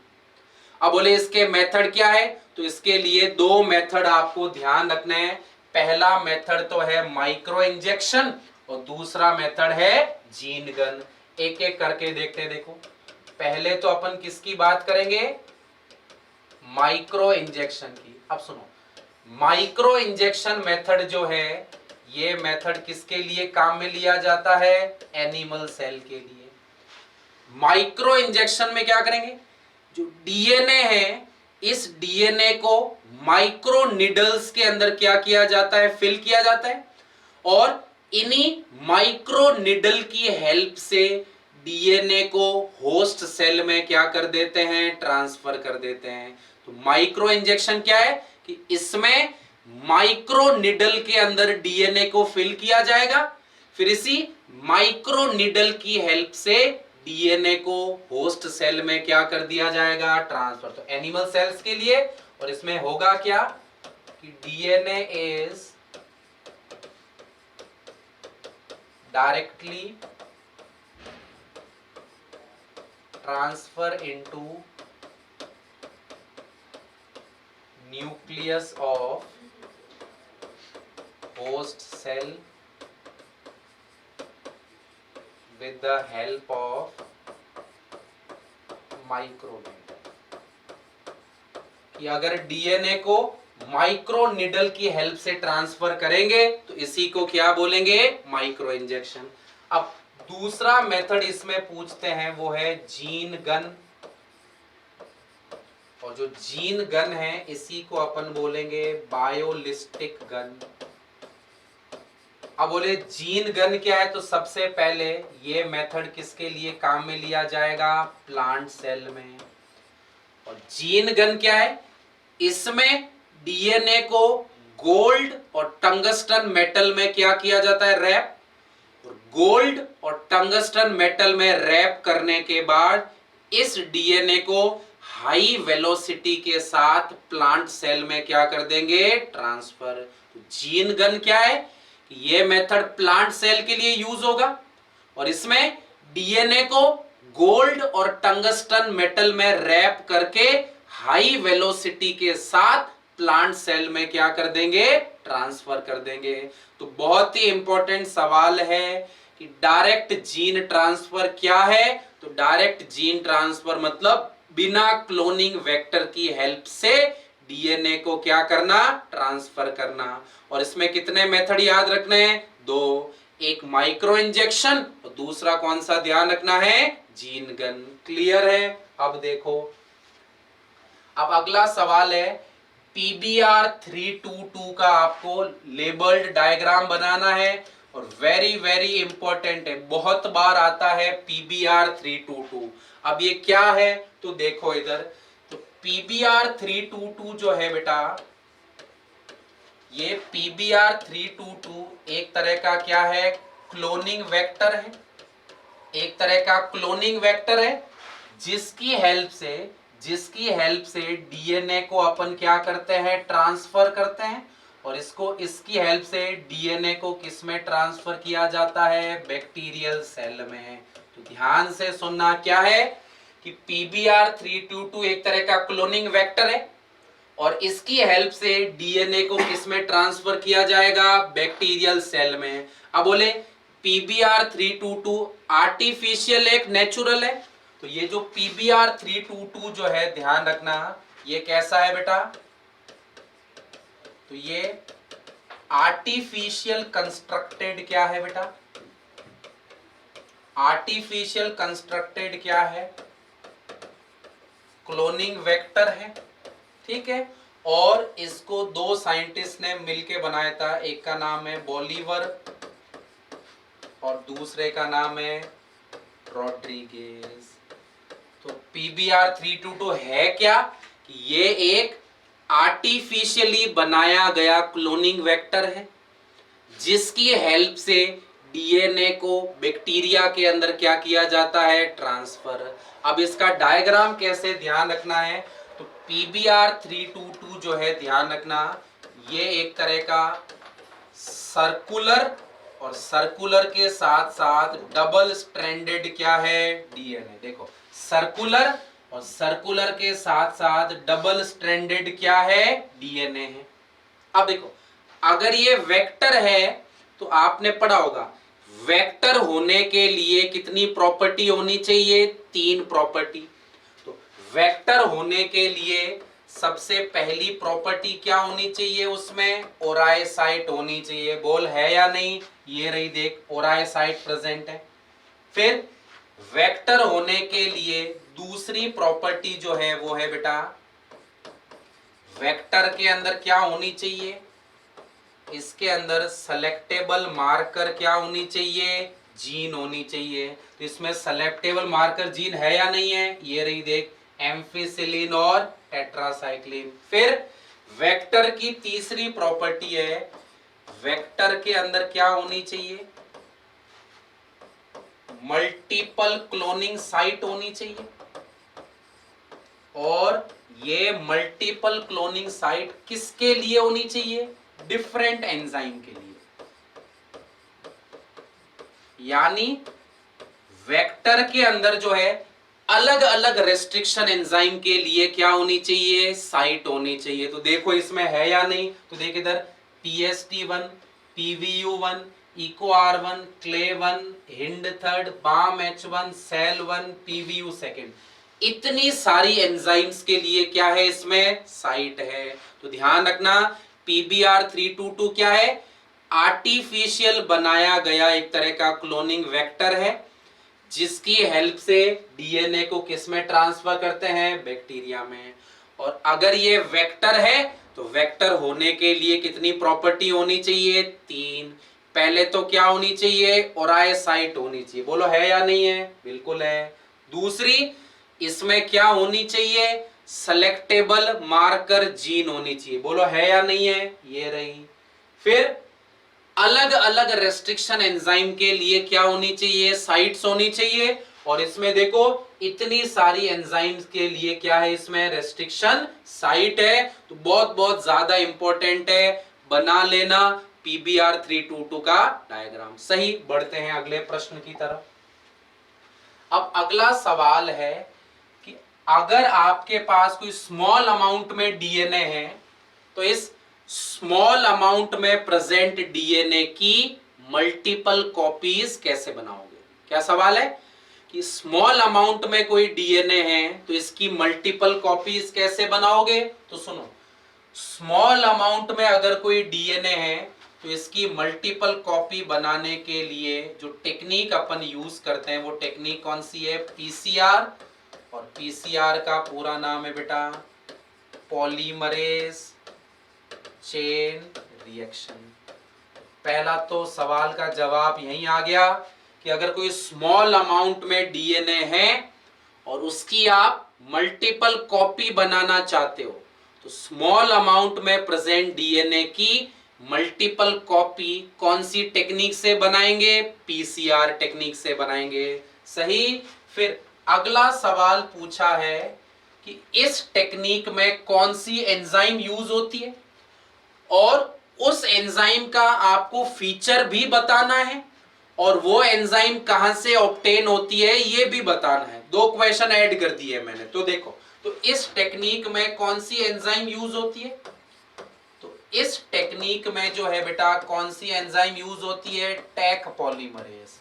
अब बोले इसके मेथड क्या है? तो इसके लिए दो मेथड आपको ध्यान रखने हैं। पहला मेथड तो है माइक्रो इंजेक्शन और दूसरा मेथड है जीन गन। एक एक करके देखते हैं। देखो, पहले तो अपन किसकी बात करेंगे? माइक्रो इंजेक्शन की। अब सुनो, माइक्रो इंजेक्शन मेथड जो है ये मेथड किसके लिए काम में लिया जाता है? एनिमल सेल के लिए। माइक्रो इंजेक्शन में क्या करेंगे? जो डीएनए है इस डीएनए को माइक्रो निडल्स के अंदर क्या किया जाता है? फिल किया जाता है। और इन्हीं माइक्रो निडल की हेल्प से डीएनए को होस्ट सेल में क्या कर देते हैं? ट्रांसफर कर देते हैं। तो माइक्रो इंजेक्शन क्या है कि इसमें माइक्रो निडल के अंदर डीएनए को फिल किया जाएगा, फिर इसी माइक्रो निडल की हेल्प से डीएनए को होस्ट सेल में क्या कर दिया जाएगा? ट्रांसफर। तो एनिमल सेल्स के लिए, और इसमें होगा क्या कि DNA is directly transfer into nucleus of host cell with the help of microneedle। कि अगर डीएनए को माइक्रो निडल की हेल्प से ट्रांसफर करेंगे तो इसी को क्या बोलेंगे? Micro injection. अब दूसरा मेथड इसमें पूछते हैं वो है जीन गन। और जो जीन गन है इसी को अपन बोलेंगे बायोलिस्टिक गन। अब बोले जीन गन क्या है? तो सबसे पहले ये मेथड किसके लिए काम में लिया जाएगा? प्लांट सेल में। और जीन गन क्या है? इसमें डीएनए को गोल्ड और टंगस्टन मेटल में क्या किया जाता है? रैप। और गोल्ड और टंगस्टन मेटल में रैप करने के बाद इस डीएनए को हाई वेलोसिटी के साथ प्लांट सेल में क्या कर देंगे? ट्रांसफर। तो जीन गन क्या है? ये मेथड प्लांट सेल के लिए यूज होगा और इसमें डीएनए को गोल्ड और टंगस्टन मेटल में रैप करके हाई वेलोसिटी के साथ प्लांट सेल में क्या कर देंगे? ट्रांसफर कर देंगे। तो बहुत ही इंपॉर्टेंट सवाल है कि डायरेक्ट जीन ट्रांसफर क्या है? तो डायरेक्ट जीन ट्रांसफर मतलब बिना क्लोनिंग वेक्टर की हेल्प से डीएनए को क्या करना? ट्रांसफर करना। और इसमें कितने मेथड याद रखने हैं? दो, एक माइक्रो इंजेक्शन और दूसरा कौन सा ध्यान रखना है? Gene gun. क्लियर है? अब देखो, अब अगला सवाल है PBR 322 का आपको लेबल्ड डायग्राम बनाना है और वेरी वेरी इंपॉर्टेंट है, बहुत बार आता है PBR 322। अब ये क्या है? तो देखो इधर, तो PBR 322 जो है बेटा, ये PBR 322 एक तरह का क्या है? क्लोनिंग वेक्टर है। एक तरह का क्लोनिंग वेक्टर है जिसकी हेल्प से डीएनए को अपन क्या करते हैं? ट्रांसफर करते हैं। और इसकी हेल्प से डीएनए को किस में ट्रांसफर किया जाता है? बैक्टीरियल सेल में। तो ध्यान से सुनना, क्या है? कि PBR322 एक तरह का क्लोनिंग वेक्टर है और इसकी हेल्प से डीएनए को किसमें ट्रांसफर किया जाएगा, बैक्टीरियल सेल में। अब बोले PBR322 आर्टिफिशियल एक नेचुरल है, तो ये जो PBR322 जो है ध्यान रखना ये कैसा है बेटा, तो ये आर्टिफिशियल कंस्ट्रक्टेड क्या है बेटा, आर्टिफिशियल कंस्ट्रक्टेड क्या है, क्लोनिंग वेक्टर है, ठीक है। और इसको दो साइंटिस्ट ने मिलके बनाया था, एक का नाम है बॉलीवर और दूसरे का नाम है रॉड्रिगेज। तो PBR322 है क्या, ये एक आर्टिफिशियली बनाया गया क्लोनिंग वेक्टर है जिसकी हेल्प से डीएनए को बैक्टीरिया के अंदर क्या किया जाता है, ट्रांसफर। अब इसका डायग्राम कैसे ध्यान रखना है, तो PBR322 जो है ध्यान रखना ये एक तरह का सर्कुलर और सर्कुलर के साथ साथ डबल स्ट्रैंडेड क्या है, डीएनए। देखो सर्कुलर और सर्कुलर के साथ साथ डबल स्ट्रैंडेड क्या है, डीएनए है। अब देखो अगर ये वेक्टर है तो आपने पढ़ा होगा वेक्टर होने के लिए कितनी प्रॉपर्टी होनी चाहिए, 3 प्रॉपर्टी। तो वेक्टर होने के लिए सबसे पहली प्रॉपर्टी क्या होनी चाहिए, उसमें ओराई साइट होनी चाहिए। बोल है या नहीं, ये रही देख ओराई साइट प्रेजेंट है। फिर वेक्टर होने के लिए दूसरी प्रॉपर्टी जो है वो है बेटा, वेक्टर के अंदर क्या होनी चाहिए, इसके अंदर सेलेक्टेबल मार्कर क्या होनी चाहिए, जीन होनी चाहिए। तो इसमें सेलेक्टेबल मार्कर जीन है या नहीं है, ये रही देख एम्फिसिलिन और टेट्रासाइक्लिन। फिर वेक्टर की तीसरी प्रॉपर्टी है, वेक्टर के अंदर क्या होनी चाहिए, मल्टीपल क्लोनिंग साइट होनी चाहिए। और ये मल्टीपल क्लोनिंग साइट किसके लिए होनी चाहिए, डिफरेंट एंजाइम के लिए। यानी वेक्टर के अंदर जो है अलग अलग रेस्ट्रिक्शन एंजाइम के लिए क्या होनी चाहिए, साइट होनी चाहिए। तो देखो इसमें है या नहीं, तो देख इधर PST1, PVU1, EcoR1, CLE1, HindIII, BAM-H1, SEL1, PVU2, इतनी सारी एंजाइम्स के लिए क्या है, इसमें साइट है। तो ध्यान रखना PBR322 क्या है, आर्टिफिशियल बनाया गया एक तरह का क्लोनिंग वेक्टर है जिसकी हेल्प से डीएनए को किस में ट्रांसफर करते हैं, बैक्टीरिया में। और अगर ये वेक्टर है तो वेक्टर होने के लिए कितनी प्रॉपर्टी होनी चाहिए, 3। पहले तो क्या होनी चाहिए, ओराई साइट होनी चाहिए। बोलो है या नहीं है, बिल्कुल है। दूसरी इसमें क्या होनी चाहिए, सेलेक्टेबल मार्कर जीन होनी चाहिए। बोलो है या नहीं है, ये रही। फिर अलग अलग रेस्ट्रिक्शन एंजाइम के लिए क्या होनी चाहिए, साइट्स होनी चाहिए। और इसमें देखो इतनी सारी एंजाइम्स के लिए क्या है, इसमें रेस्ट्रिक्शन साइट है। तो बहुत बहुत ज्यादा इंपॉर्टेंट है, बना लेना PBR322 का डायग्राम। सही, बढ़ते हैं अगले प्रश्न की तरफ। अब अगला सवाल है कि अगर आपके पास कोई स्मॉल अमाउंट में डीएनए है तो इस स्मॉल अमाउंट में प्रेजेंट डीएनए की मल्टीपल कॉपीज कैसे बनाओगे। क्या सवाल है कि स्मॉल अमाउंट में कोई डीएनए है तो इसकी मल्टीपल कॉपीज कैसे बनाओगे। तो सुनो, स्मॉल अमाउंट में अगर कोई डीएनए है तो इसकी मल्टीपल कॉपी बनाने के लिए जो टेक्निक अपन यूज करते हैं वो टेक्निक कौन सी है, पीसीआर। और पीसीआर का पूरा नाम है बेटा पॉलीमरेज चेन रिएक्शन। पहला तो सवाल का जवाब यही आ गया कि अगर कोई स्मॉल अमाउंट में डीएनए है और उसकी आप मल्टीपल कॉपी बनाना चाहते हो तो स्मॉल अमाउंट में प्रेजेंट डीएनए की मल्टीपल कॉपी कौन सी टेक्निक से बनाएंगे, पीसीआर टेक्निक से बनाएंगे। सही। फिर अगला सवाल पूछा है कि इस टेक्निक में कौन सी एंजाइम यूज होती है और उस एंजाइम का आपको फीचर भी बताना है और वो एंजाइम कहां से ऑब्टेन होती है ये भी बताना है। 2 क्वेश्चन ऐड कर दिए मैंने। तो देखो, तो इस टेक्निक में कौन सी एंजाइम यूज होती है? तो इस टेक्निक में जो है बेटा कौन सी एंजाइम यूज होती है? Taq polymerase.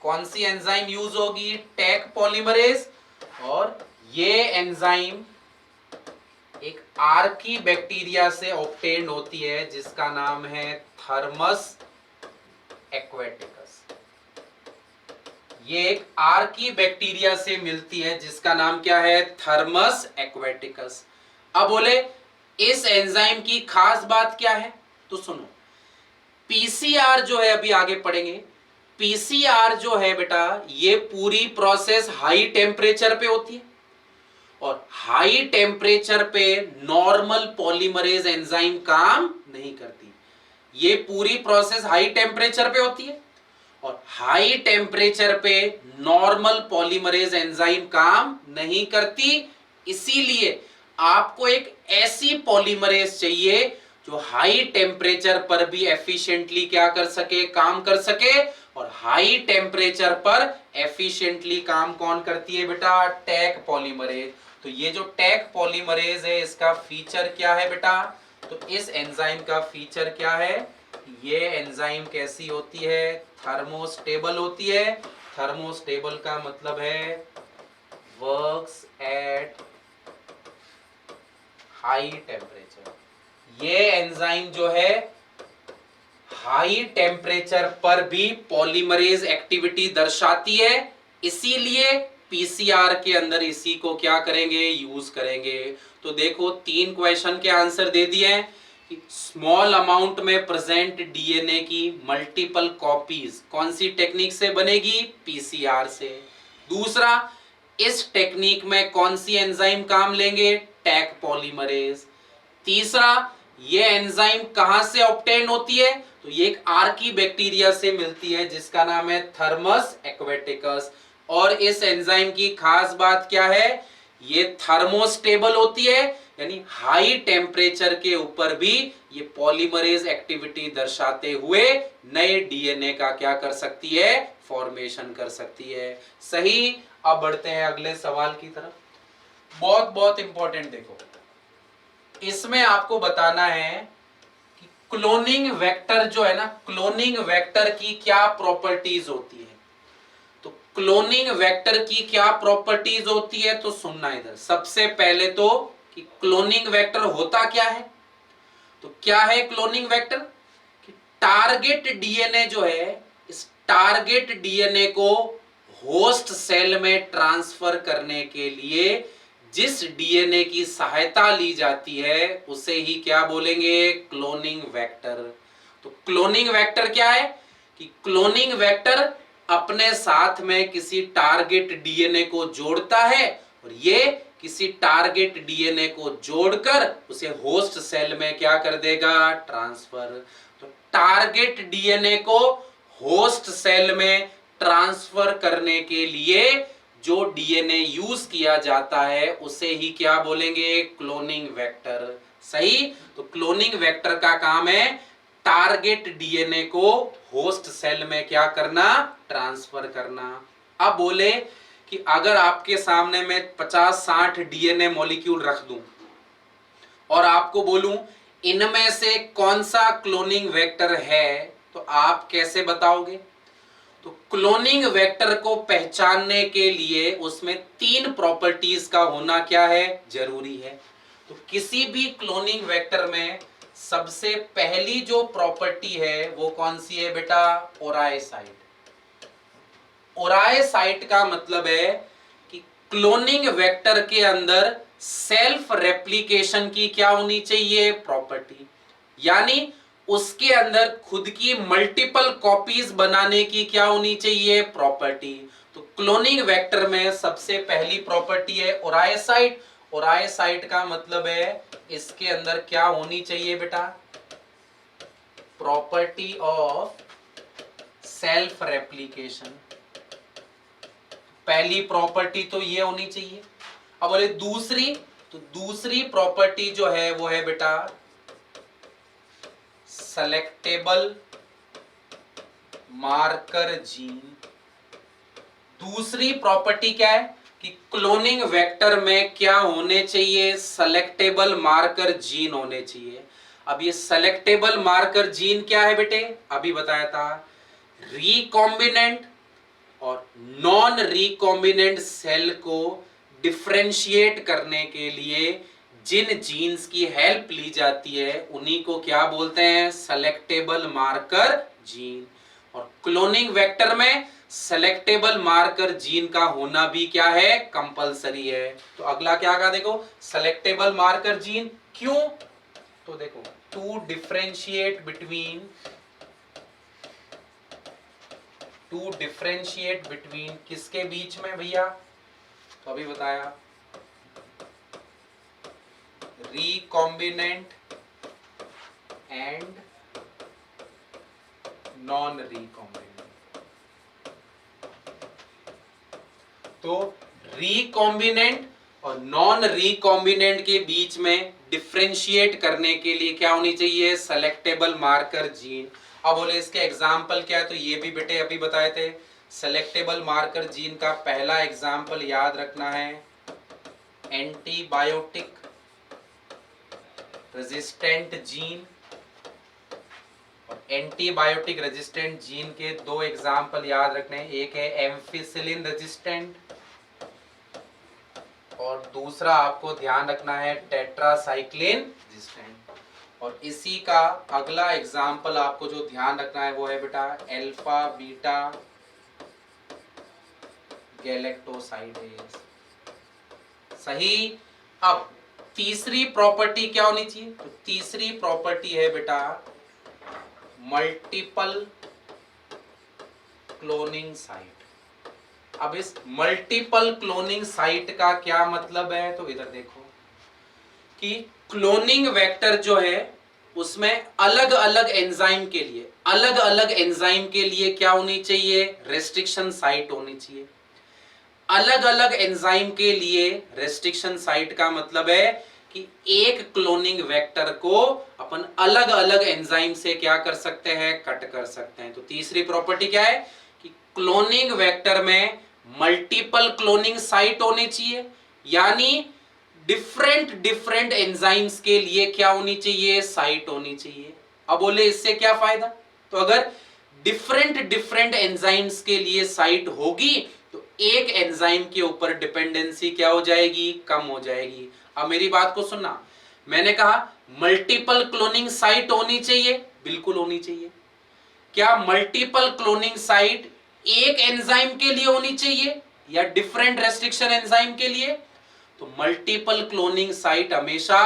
कौन सी एंजाइम यूज होगी? Taq polymerase. और ये एंजाइम एक आर्की बैक्टीरिया से ऑब्टेन होती है जिसका नाम है थर्मस एक्वेटिकस। ये एक आर्की बैक्टीरिया से मिलती है जिसका नाम क्या है? Thermus aquaticus. अब बोले इस एंजाइम की खास बात क्या है? तो सुनो, पीसीआर जो है, अभी आगे पढ़ेंगे, पीसीआर जो है बेटा ये पूरी प्रोसेस हाई टेम्परेचर पे होती है और हाई टेम्परेचर पे नॉर्मल पॉलीमरेज एंजाइम काम नहीं करती। ये पूरी प्रोसेस हाई टेम्परेचर पे होती है और हाई टेम्परेचर पे नॉर्मल पॉलीमरेज एंजाइम काम नहीं करती। इसीलिए आपको एक ऐसी पॉलीमरेज चाहिए जो हाई टेम्परेचर पर भी एफिशिएंटली क्या कर सके? काम कर सके। और हाई टेम्परेचर पर एफिशिएंटली काम कौन करती है बेटा? Taq polymerase. तो ये जो टैक पॉलीमरेज है इसका फीचर क्या है बेटा? तो इस एंजाइम का फीचर क्या है? ये एंजाइम कैसी होती है? थर्मोस्टेबल होती है। थर्मोस्टेबल का मतलब है वर्क्स एट हाई टेम्परेचर। ये एंजाइम जो है हाई टेम्परेचर पर भी पॉलीमरेज एक्टिविटी दर्शाती है। इसीलिए पीसीआर के अंदर इसी को क्या करेंगे? यूज करेंगे। तो देखो 3 क्वेश्चन के आंसर दे दिए हैं कि स्मॉल अमाउंट में प्रेजेंट डीएनए की मल्टीपल कॉपीज कौन सी टेक्निक से बनेगी? पीसीआर से। दूसरा, इस टेक्निक में कौन सी एंजाइम काम लेंगे? Taq polymerase. तीसरा, ये एंजाइम कहां से ऑब्टेन होती है? तो ये एक आर्की बैक्टीरिया से मिलती है जिसका नाम है थर्मस एक्वेटिकस। और इस एंजाइम की खास बात क्या है? ये थर्मोस्टेबल होती है, यानी हाई टेम्परेचर के ऊपर भी ये पॉलीमरेज एक्टिविटी दर्शाते हुए नए डीएनए का क्या कर सकती है? फॉर्मेशन कर सकती है। सही। अब बढ़ते हैं अगले सवाल की तरफ। बहुत बहुत इंपॉर्टेंट, देखो इसमें आपको बताना है कि क्लोनिंग वेक्टर जो है ना, क्लोनिंग वेक्टर की क्या प्रॉपर्टीज होती है। तो क्लोनिंग वेक्टर की क्या प्रॉपर्टीज होती है तो सुनना इधर। सबसे पहले तो कि क्लोनिंग वेक्टर होता क्या है। तो क्या है क्लोनिंग वेक्टर? कि टारगेट डीएनए जो है, इस टारगेट डीएनए को होस्ट सेल में ट्रांसफर करने के लिए जिस डीएनए की सहायता ली जाती है उसे ही क्या बोलेंगे? Cloning vector. तो क्लोनिंग वेक्टर क्या है? कि क्लोनिंग वेक्टर अपने साथ में किसी टारगेट डीएनए को जोड़ता है और ये किसी टारगेट डीएनए को जोड़कर उसे होस्ट सेल में क्या कर देगा? ट्रांसफर। तो टारगेट डीएनए को होस्ट सेल में ट्रांसफर करने के लिए जो डीएनए यूज किया जाता है उसे ही क्या बोलेंगे? Cloning vector. सही। तो क्लोनिंग वेक्टर का काम है टारगेट डीएनए को होस्ट सेल में क्या करना? ट्रांसफर करना। अब बोले कि अगर आपके सामने मैं 50-60 डीएनए मॉलिक्यूल रख दूं और आपको बोलूं इनमें से कौन सा क्लोनिंग वेक्टर है, तो आप कैसे बताओगे? तो क्लोनिंग वेक्टर को पहचानने के लिए उसमें 3 प्रॉपर्टीज का होना क्या है? जरूरी है। तो किसी भी क्लोनिंग वेक्टर में सबसे पहली जो प्रॉपर्टी है वो कौन सी है बेटा? ओराइसाइट। ओराइसाइट का मतलब है कि क्लोनिंग वेक्टर के अंदर सेल्फ रेप्लिकेशन की क्या होनी चाहिए? प्रॉपर्टी। यानी उसके अंदर खुद की मल्टीपल कॉपीज बनाने की क्या होनी चाहिए? प्रॉपर्टी। तो क्लोनिंग वेक्टर में सबसे पहली प्रॉपर्टी है ओराइसाइट। ओराइसाइट का मतलब है इसके अंदर क्या होनी चाहिए बेटा? Property of self replication. पहली प्रॉपर्टी तो ये होनी चाहिए। अब बोले दूसरी, तो दूसरी प्रॉपर्टी जो है वो है बेटा सेलेक्टेबल मार्कर जीन। दूसरी प्रॉपर्टी क्या है कि क्लोनिंग वेक्टर में क्या होने चाहिए, सेलेक्टेबल मार्कर जीन होने चाहिए। अब ये सेलेक्टेबल मार्कर जीन क्या है बेटे, अभी बताया था, रिकॉम्बिनेंट और नॉन रिकॉम्बिनेंट सेल को डिफरेंशिएट करने के लिए जिन जीन्स की हेल्प ली जाती है उन्हीं को क्या बोलते हैं, सेलेक्टेबल मार्कर जीन। और क्लोनिंग वेक्टर में सेलेक्टेबल मार्कर जीन का होना भी क्या है, कंपलसरी है। तो अगला क्या कहा देखो, सेलेक्टेबल मार्कर जीन। क्यों, तो देखो टू डिफरेंशिएट बिटवीन किसके बीच में भैया, तो अभी बताया, रिकॉम्बिनेंट एंड नॉन रिकॉम्बिनेंट। तो रिकॉम्बिनेंट और नॉन रिकॉम्बिनेंट के बीच में डिफरेंशिएट करने के लिए क्या होनी चाहिए, सेलेक्टेबल मार्कर जीन। अब बोले इसके एग्जाम्पल क्या है, तो ये भी बेटे अभी बताए थे। सेलेक्टेबल मार्कर जीन का पहला एग्जाम्पल याद रखना है, एंटीबायोटिक रेजिस्टेंट जीन। और एंटीबायोटिक रेजिस्टेंट जीन के दो एग्जाम्पल याद रखने हैं, एक है एम्फिसिलिन रेजिस्टेंट और दूसरा आपको ध्यान रखना है टेट्रासाइक्लिन रेजिस्टेंट। और इसी का अगला एग्जाम्पल आपको जो ध्यान रखना है वो है बेटा अल्फा बीटा गैलेक्टोसाइडेज। सही। अब तीसरी प्रॉपर्टी क्या होनी चाहिए, तो तीसरी प्रॉपर्टी है बेटा मल्टीपल क्लोनिंग साइट। अब इस मल्टीपल क्लोनिंग साइट का क्या मतलब है, तो इधर देखो कि क्लोनिंग वेक्टर जो है उसमें अलग अलग एंजाइम के लिए क्या होनी चाहिए, रेस्ट्रिक्शन साइट होनी चाहिए। अलग अलग एंजाइम के लिए रेस्ट्रिक्शन साइट का मतलब है कि एक क्लोनिंग वेक्टर को अपन अलग अलग एंजाइम से क्या कर सकते हैं, कट कर सकते हैं। तो तीसरी प्रॉपर्टी क्या है कि क्लोनिंग वेक्टर में मल्टीपल क्लोनिंग साइट होनी चाहिए, यानी डिफरेंट डिफरेंट एंजाइम्स के लिए क्या होनी चाहिए, साइट होनी चाहिए। अब बोले इससे क्या फायदा, तो अगर डिफरेंट डिफरेंट एंजाइम्स के लिए साइट होगी तो एक एंजाइम के ऊपर डिपेंडेंसी क्या हो जाएगी, कम हो जाएगी। अब मेरी बात को सुनना, मैंने कहा मल्टीपल क्लोनिंग साइट होनी चाहिए, बिल्कुल होनी चाहिए। क्या मल्टीपल क्लोनिंग साइट एक एंजाइम के लिए होनी चाहिए या डिफरेंट रेस्ट्रिक्शन एंजाइम के लिए, तो मल्टीपल क्लोनिंग साइट हमेशा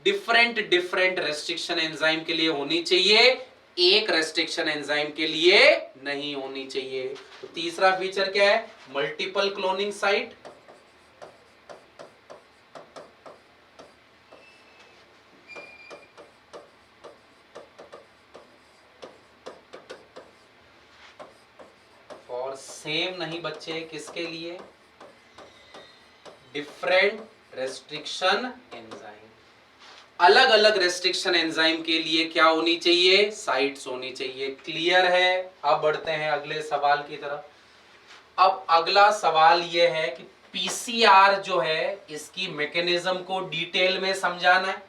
डिफरेंट डिफरेंट रेस्ट्रिक्शन एंजाइम के लिए होनी चाहिए, एक रेस्ट्रिक्शन एंजाइम के लिए नहीं होनी चाहिए। तो तीसरा फीचर क्या है, मल्टीपल क्लोनिंग साइट। और सेम नहीं बच्चे, किसके लिए, डिफरेंट रेस्ट्रिक्शन एंजाइम। अलग अलग रेस्ट्रिक्शन एंजाइम के लिए क्या होनी चाहिए, साइट्स होनी चाहिए। क्लियर है। अब बढ़ते हैं अगले सवाल की तरफ। अब अगला सवाल यह है कि पीसीआर जो है इसकी मैकेनिज्म को डिटेल में समझाना है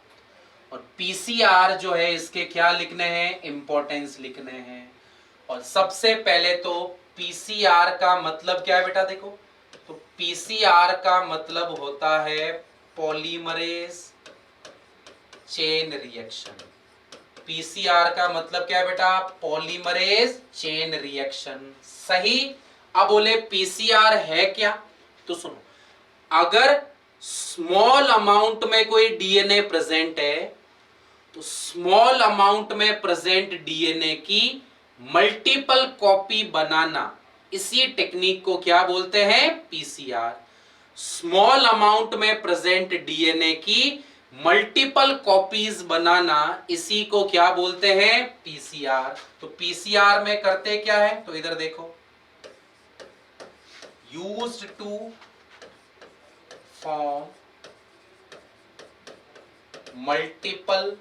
और पीसीआर जो है इसके क्या लिखने हैं, इंपॉर्टेंस लिखने हैं। और सबसे पहले तो पीसीआर का मतलब क्या है बेटा, देखो तो पीसीआर का मतलब होता है पॉलीमरेज चेन रिएक्शन। पीसीआर का मतलब क्या है बेटा, पॉलीमरेज चेन रिएक्शन। सही। अब बोले पीसीआर है क्या, तो सुनो, अगर स्मॉल अमाउंट में कोई डीएनए प्रेजेंट है तो स्मॉल अमाउंट में प्रेजेंट डीएनए की मल्टीपल कॉपी बनाना, इसी टेक्निक को क्या बोलते हैं, पीसीआर। स्मॉल अमाउंट में प्रेजेंट डीएनए की मल्टीपल कॉपीज बनाना, इसी को क्या बोलते हैं, पीसीआर। तो पीसीआर में करते क्या है, तो इधर देखो, used to form multiple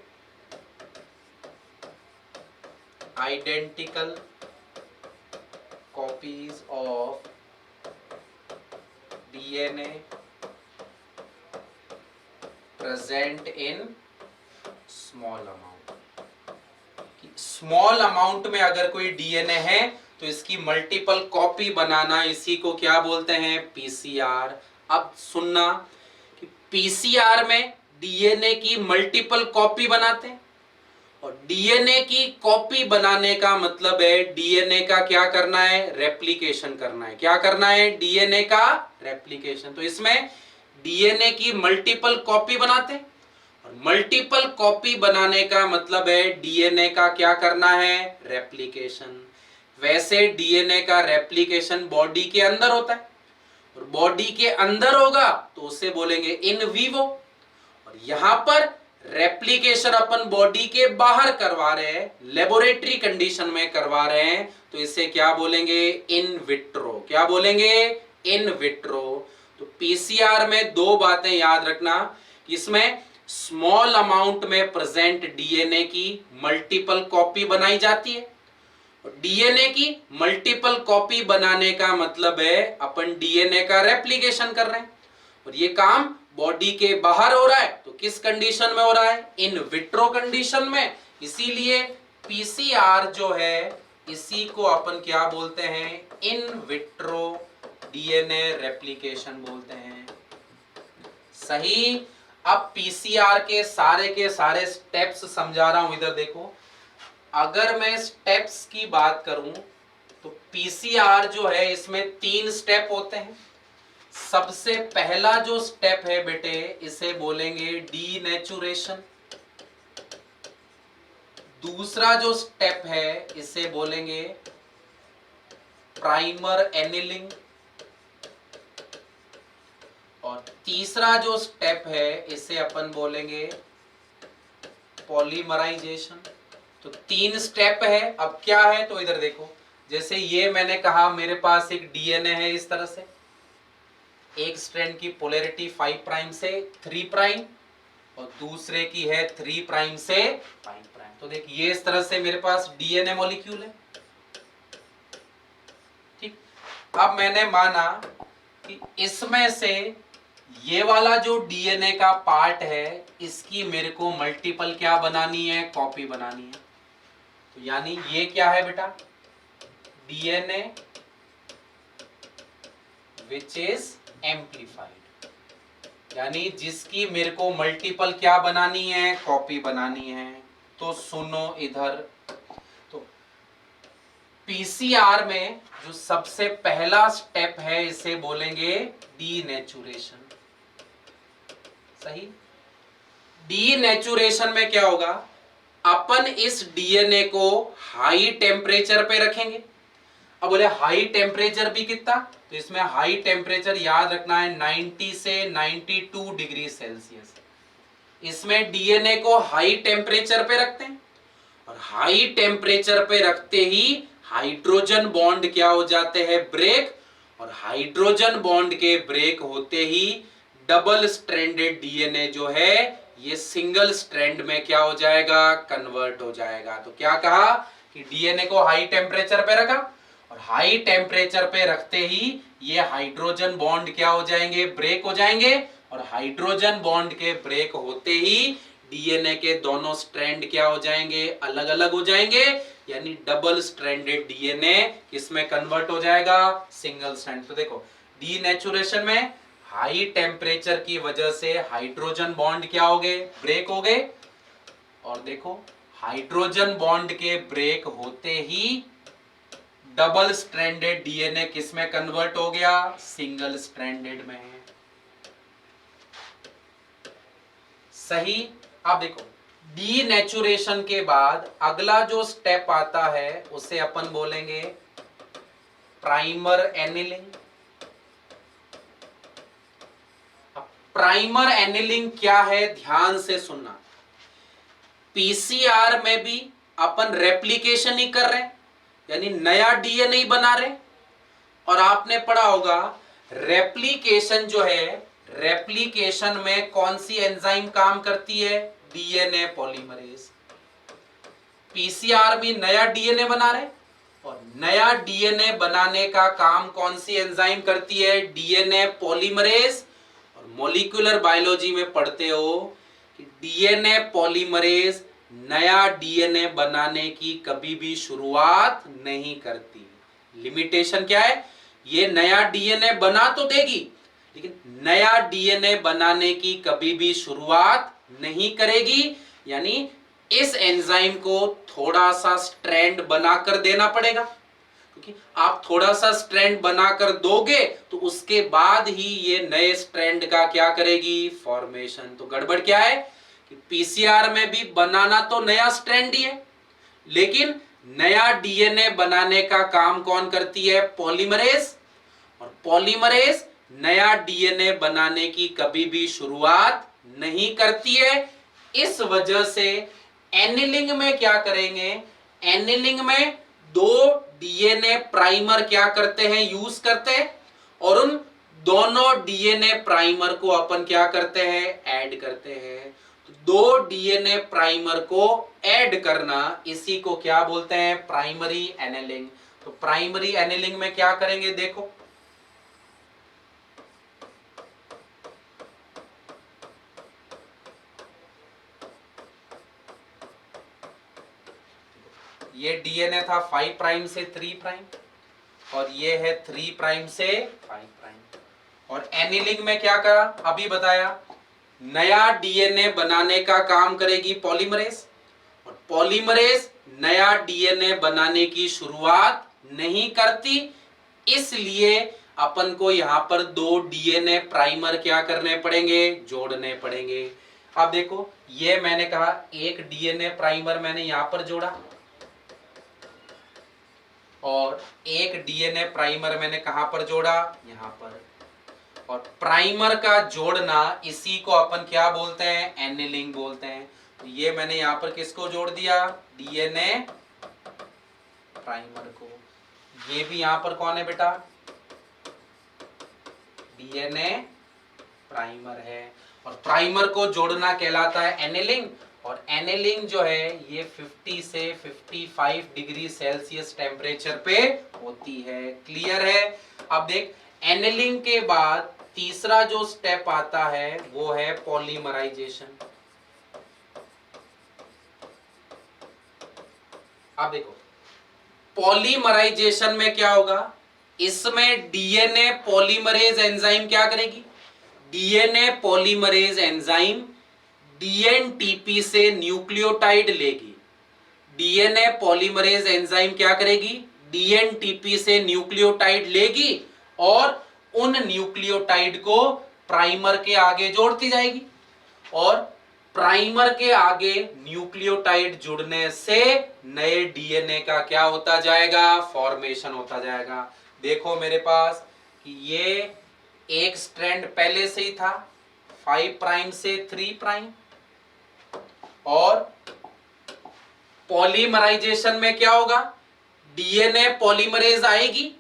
identical copies of DNA present in small amount। Small amount में अगर कोई डीएनए है तो इसकी मल्टीपल कॉपी बनाना, इसी को क्या बोलते हैं, पीसीआर। अब सुनना कि पीसीआर में डीएनए की मल्टीपल कॉपी बनाते हैं, और डीएनए की कॉपी बनाने का मतलब है डीएनए का क्या करना है, रेप्लिकेशन करना है। क्या करना है, डीएनए का रेप्लिकेशन। तो इसमें डीएनए की मल्टीपल कॉपी बनाते हैं, और मल्टीपल कॉपी बनाने का मतलब है डीएनए का क्या करना है, रेप्लिकेशन। वैसे डीएनए का रेप्लिकेशन बॉडी के अंदर होता है, और बॉडी के अंदर होगा तो उसे बोलेंगे इन विवो, और यहां पर रेप्लिकेशन अपन बॉडी के बाहर करवा रहे हैं, लेबोरेटरी कंडीशन में करवा रहे हैं, तो इसे क्या बोलेंगे, इन विट्रो। क्या बोलेंगे, इन विट्रो। तो पीसीआर में दो बातें याद रखना, इसमें स्मॉल अमाउंट में प्रेजेंट डीएनए की मल्टीपल कॉपी बनाई जाती है, और डीएनए की मल्टीपल कॉपी बनाने का मतलब है अपन डीएनए का रेप्लिकेशन कर रहे हैं, और ये काम बॉडी के बाहर हो रहा है। तो किस कंडीशन में हो रहा है, इन विट्रो कंडीशन में। इसीलिए पीसीआर जो है इसी को अपन क्या बोलते हैं, इन विट्रो डीएनए रेप्लिकेशन बोलते हैं। सही। अब पीसीआर के सारे स्टेप्स समझा रहा हूं, इधर देखो। अगर मैं स्टेप्स की बात करूं तो पीसीआर जो है इसमें 3 स्टेप होते हैं। सबसे पहला जो स्टेप है बेटे, इसे बोलेंगे डीनेचुरेशन। दूसरा जो स्टेप है इसे बोलेंगे प्राइमर एनिलिंग, और तीसरा जो स्टेप है इसे अपन बोलेंगे पॉलीमराइजेशन। तो 3 स्टेप है। अब क्या है, तो इधर देखो, जैसे ये मैंने कहा मेरे पास एक डीएनए है इस तरह से, एक स्ट्रैंड की पोलैरिटी 5 प्राइम से 3 प्राइम, और दूसरे की है 3 प्राइम से 5 प्राइम। तो देख, ये इस तरह से मेरे पास डीएनए मॉलिक्यूल है। ठीक। अब मैंने माना कि इसमें से ये वाला जो डीएनए का पार्ट है, इसकी मेरे को मल्टीपल क्या बनानी है, कॉपी बनानी है। तो यानी ये क्या है बेटा, डीएनए विच इज एम्प्लीफाइड, यानी जिसकी मेरे को मल्टीपल क्या बनानी है, कॉपी बनानी है। तो सुनो इधर, तो पीसीआर में जो सबसे पहला स्टेप है इसे बोलेंगे डीनेचुरेशन। सही। डीनेचुरेशन में क्या होगा, अपन इस डीएनए को हाई टेम्परेचर पे रखेंगे। अब बोले हाई टेम्परेचर भी कितना, तो इसमें हाई टेम्परेचर याद रखना है 90 से 92 डिग्री सेल्सियस। इसमें डीएनए को हाई टेम्परेचर पे रखते हैं, और हाई टेम्परेचर पे रखते ही हाइड्रोजन बॉन्ड क्या हो जाते हैं, ब्रेक, और हाइड्रोजन बॉन्ड के ब्रेक होते ही डबल स्ट्रैंडेड डीएनए जो है ये सिंगल स्ट्रैंड में क्या हो जाएगा, कन्वर्ट हो जाएगा। तो क्या कहा कि डीएनए को हाई टेम्परेचर पे रखा, और हाई टेम्परेचर पे रखते ही ये हाइड्रोजन बॉन्ड क्या हो जाएंगे, ब्रेक हो जाएंगे, और हाइड्रोजन बॉन्ड के ब्रेक होते ही डीएनए के दोनों स्ट्रैंड क्या हो जाएंगे, अलग अलग हो जाएंगे, यानी डबल स्ट्रैंडेड डीएनए किसमें कन्वर्ट हो जाएगा, सिंगल स्ट्रैंड। तो देखो, डीनेचुरेशन में हाई टेम्परेचर की वजह से हाइड्रोजन बॉन्ड क्या हो गए, ब्रेक हो गए, और देखो हाइड्रोजन बॉन्ड के ब्रेक होते ही डबल स्ट्रैंडेड डीएनए किसमें कन्वर्ट हो गया, सिंगल स्ट्रैंडेड में। सही। अब देखो, डीनेचुरेशन के बाद अगला जो स्टेप आता है उसे अपन बोलेंगे प्राइमर एनिलिंग। प्राइमर एनिलिंग क्या है, ध्यान से सुनना। पीसीआर में भी अपन रेप्लिकेशन ही कर रहे हैं, यानी नया डीएनए बना रहे, और आपने पढ़ा होगा रेप्लिकेशन जो है, रेप्लिकेशन में कौन सी एंजाइम काम करती है, डीएनए पॉलीमरेज। पीसीआर में नया डीएनए बना रहे, और नया डीएनए बनाने का काम कौन सी एंजाइम करती है? DNA polymerase. और मॉलिक्यूलर बायोलॉजी में पढ़ते हो कि डीएनए पॉलीमरेज नया डीएनए बनाने की कभी भी शुरुआत नहीं करती। लिमिटेशन क्या है? ये नया डीएनए बना तो देगी, लेकिन नया डीएनए बनाने की कभी भी शुरुआत नहीं करेगी। यानी इस एंजाइम को थोड़ा सा स्ट्रैंड बनाकर देना पड़ेगा, क्योंकि आप थोड़ा सा स्ट्रैंड बनाकर दोगे तो उसके बाद ही ये नए स्ट्रैंड का क्या करेगी? फॉर्मेशन। तो गड़बड़ क्या है कि पीसीआर में भी बनाना तो नया स्ट्रैंड ही है, लेकिन नया डीएनए बनाने का काम कौन करती है? पॉलीमरेज। और पॉलीमरेज नया डीएनए बनाने की कभी भी शुरुआत नहीं करती है। इस वजह से एनिलिंग में क्या करेंगे? एनिलिंग में दो डीएनए प्राइमर क्या करते हैं? यूज करते हैं, और उन दोनों डीएनए प्राइमर को अपन क्या करते हैं? ऐड करते हैं। तो दो डीएनए प्राइमर को ऐड करना, इसी को क्या बोलते हैं? Primary annealing. तो प्राइमरी एनिलिंग में क्या करेंगे? देखो, ये डीएनए था 5 प्राइम से 3 प्राइम, और ये है 3 प्राइम से 5 प्राइम। और एनिलिंग में क्या करा? अभी बताया, नया डीएनए बनाने का काम करेगी पॉलीमरेज, और पॉलीमरेज नया डीएनए बनाने की शुरुआत नहीं करती। इसलिए अपन को यहां पर दो डीएनए प्राइमर क्या करने पड़ेंगे? जोड़ने पड़ेंगे। अब देखो, ये मैंने कहा एक डीएनए प्राइमर मैंने यहां पर जोड़ा, और एक डीएनए प्राइमर मैंने कहां पर जोड़ा? यहां पर। और प्राइमर का जोड़ना, इसी को अपन क्या बोलते हैं? एनिलिंग बोलते हैं। तो ये मैंने यहां पर किसको जोड़ दिया? डीएनए प्राइमर को। ये भी यहां पर कौन है बेटा? डीएनए प्राइमर है। और प्राइमर को जोड़ना कहलाता है एनिलिंग। और एनिलिंग जो है ये 50 से 55 डिग्री सेल्सियस टेम्परेचर पे होती है। क्लियर है? अब देख, एनिलिंग के बाद तीसरा जो स्टेप आता है वो है पॉलीमराइजेशन। अब देखो, पॉलीमराइजेशन में क्या होगा? इसमें डीएनए पॉलीमरेज एंजाइम क्या करेगी? डीएनए पॉलीमरेज एंजाइम डीएनटीपी से न्यूक्लियोटाइड लेगी। डीएनए पॉलीमरेज एंजाइम क्या करेगी? डीएनटीपी से न्यूक्लियोटाइड लेगी, और उन न्यूक्लियोटाइड को प्राइमर के आगे जोड़ती जाएगी। और प्राइमर के आगे न्यूक्लियोटाइड जुड़ने से नए डीएनए का क्या होता जाएगा? फॉर्मेशन होता जाएगा। देखो मेरे पास कि ये एक स्ट्रैंड पहले से ही था 5 प्राइम से 3 प्राइम, और पॉलीमराइजेशन में क्या होगा? डीएनए पॉलीमरेज आएगी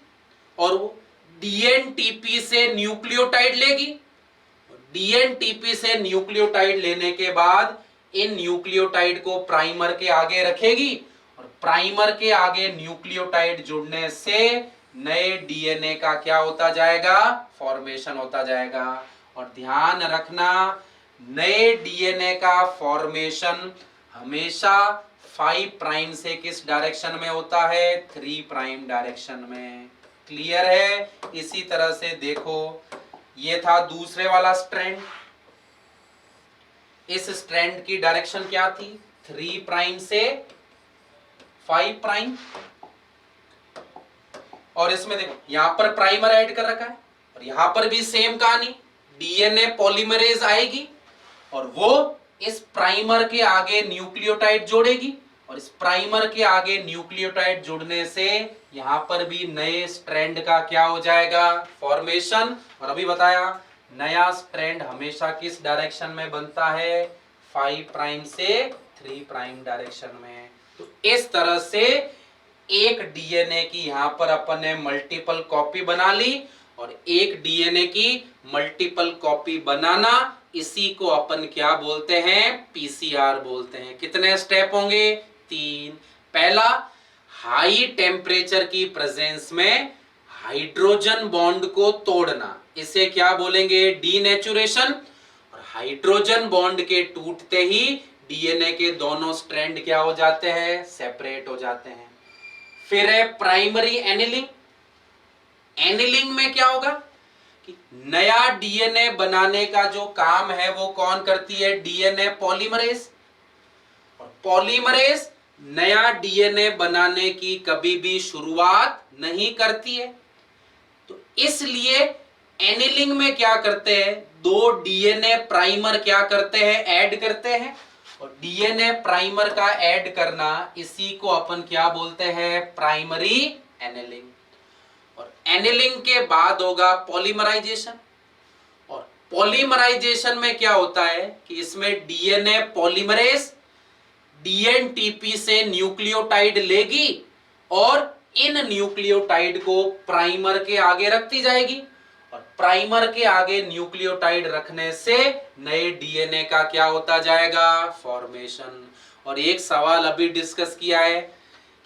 और वो डीएनटीपी से न्यूक्लियोटाइड लेगी। डीएनटीपी से न्यूक्लियोटाइड लेने के बाद इन न्यूक्लियोटाइड को प्राइमर के आगे रखेगी, और प्राइमर के आगे न्यूक्लियोटाइड जुड़ने से नए डीएनए का क्या होता जाएगा? फॉर्मेशन होता जाएगा। और ध्यान रखना, नए डीएनए का फॉर्मेशन हमेशा 5 प्राइम से किस डायरेक्शन में होता है? 3 प्राइम डायरेक्शन में। क्लियर है? इसी तरह से देखो, ये था दूसरे वाला स्ट्रैंड। इस स्ट्रैंड की डायरेक्शन क्या थी? 3 प्राइम से 5 प्राइम। और इसमें देखो, यहां पर प्राइमर ऐड कर रखा है, और यहां पर भी सेम कहानी, डीएनए पॉलीमरेज आएगी और वो इस प्राइमर के आगे न्यूक्लियोटाइड जोड़ेगी, और इस प्राइमर के आगे न्यूक्लियोटाइड जुड़ने से यहां पर भी नए स्ट्रैंड का क्या हो जाएगा? फॉर्मेशन। और अभी बताया, नया स्ट्रैंड हमेशा किस डायरेक्शन में बनता है? 5 प्राइम से 3 प्राइम डायरेक्शन में। तो इस तरह से एक डीएनए की यहां पर अपन ने मल्टीपल कॉपी बना ली, और एक डीएनए की मल्टीपल कॉपी बनाना, इसी को अपन क्या बोलते हैं? पीसीआर बोलते हैं। कितने स्टेप होंगे? 3। पहला, हाई टेम्परेचर की प्रेजेंस में हाइड्रोजन बॉन्ड को तोड़ना, इसे क्या बोलेंगे? डीनेचुरेशन। और हाइड्रोजन बॉन्ड के टूटते ही डीएनए के दोनों स्ट्रैंड क्या हो जाते हैं? सेपरेट हो जाते हैं। फिर है प्राइमरी एनिलिंग। एनिलिंग में क्या होगा कि नया डीएनए बनाने का जो काम है वो कौन करती है? DNA polymerase. और पॉलीमरेज नया डीएनए बनाने की कभी भी शुरुआत नहीं करती है। तो इसलिए एनिलिंग में क्या करते हैं? दो डीएनए प्राइमर क्या करते हैं? ऐड करते हैं। और डीएनए प्राइमर का ऐड करना, इसी को अपन क्या बोलते हैं? Primary annealing. और एनिलिंग के बाद होगा पॉलीमराइजेशन। और पॉलीमराइजेशन में क्या होता है कि इसमें डीएनए पॉलीमरेज डीएनटीपी से न्यूक्लियोटाइड लेगी और इन न्यूक्लियोटाइड को प्राइमर के आगे रखती जाएगी। और प्राइमर के आगे न्यूक्लियोटाइड रखने से नए डीएनए का क्या होता जाएगा? फॉर्मेशन। और एक सवाल अभी डिस्कस किया है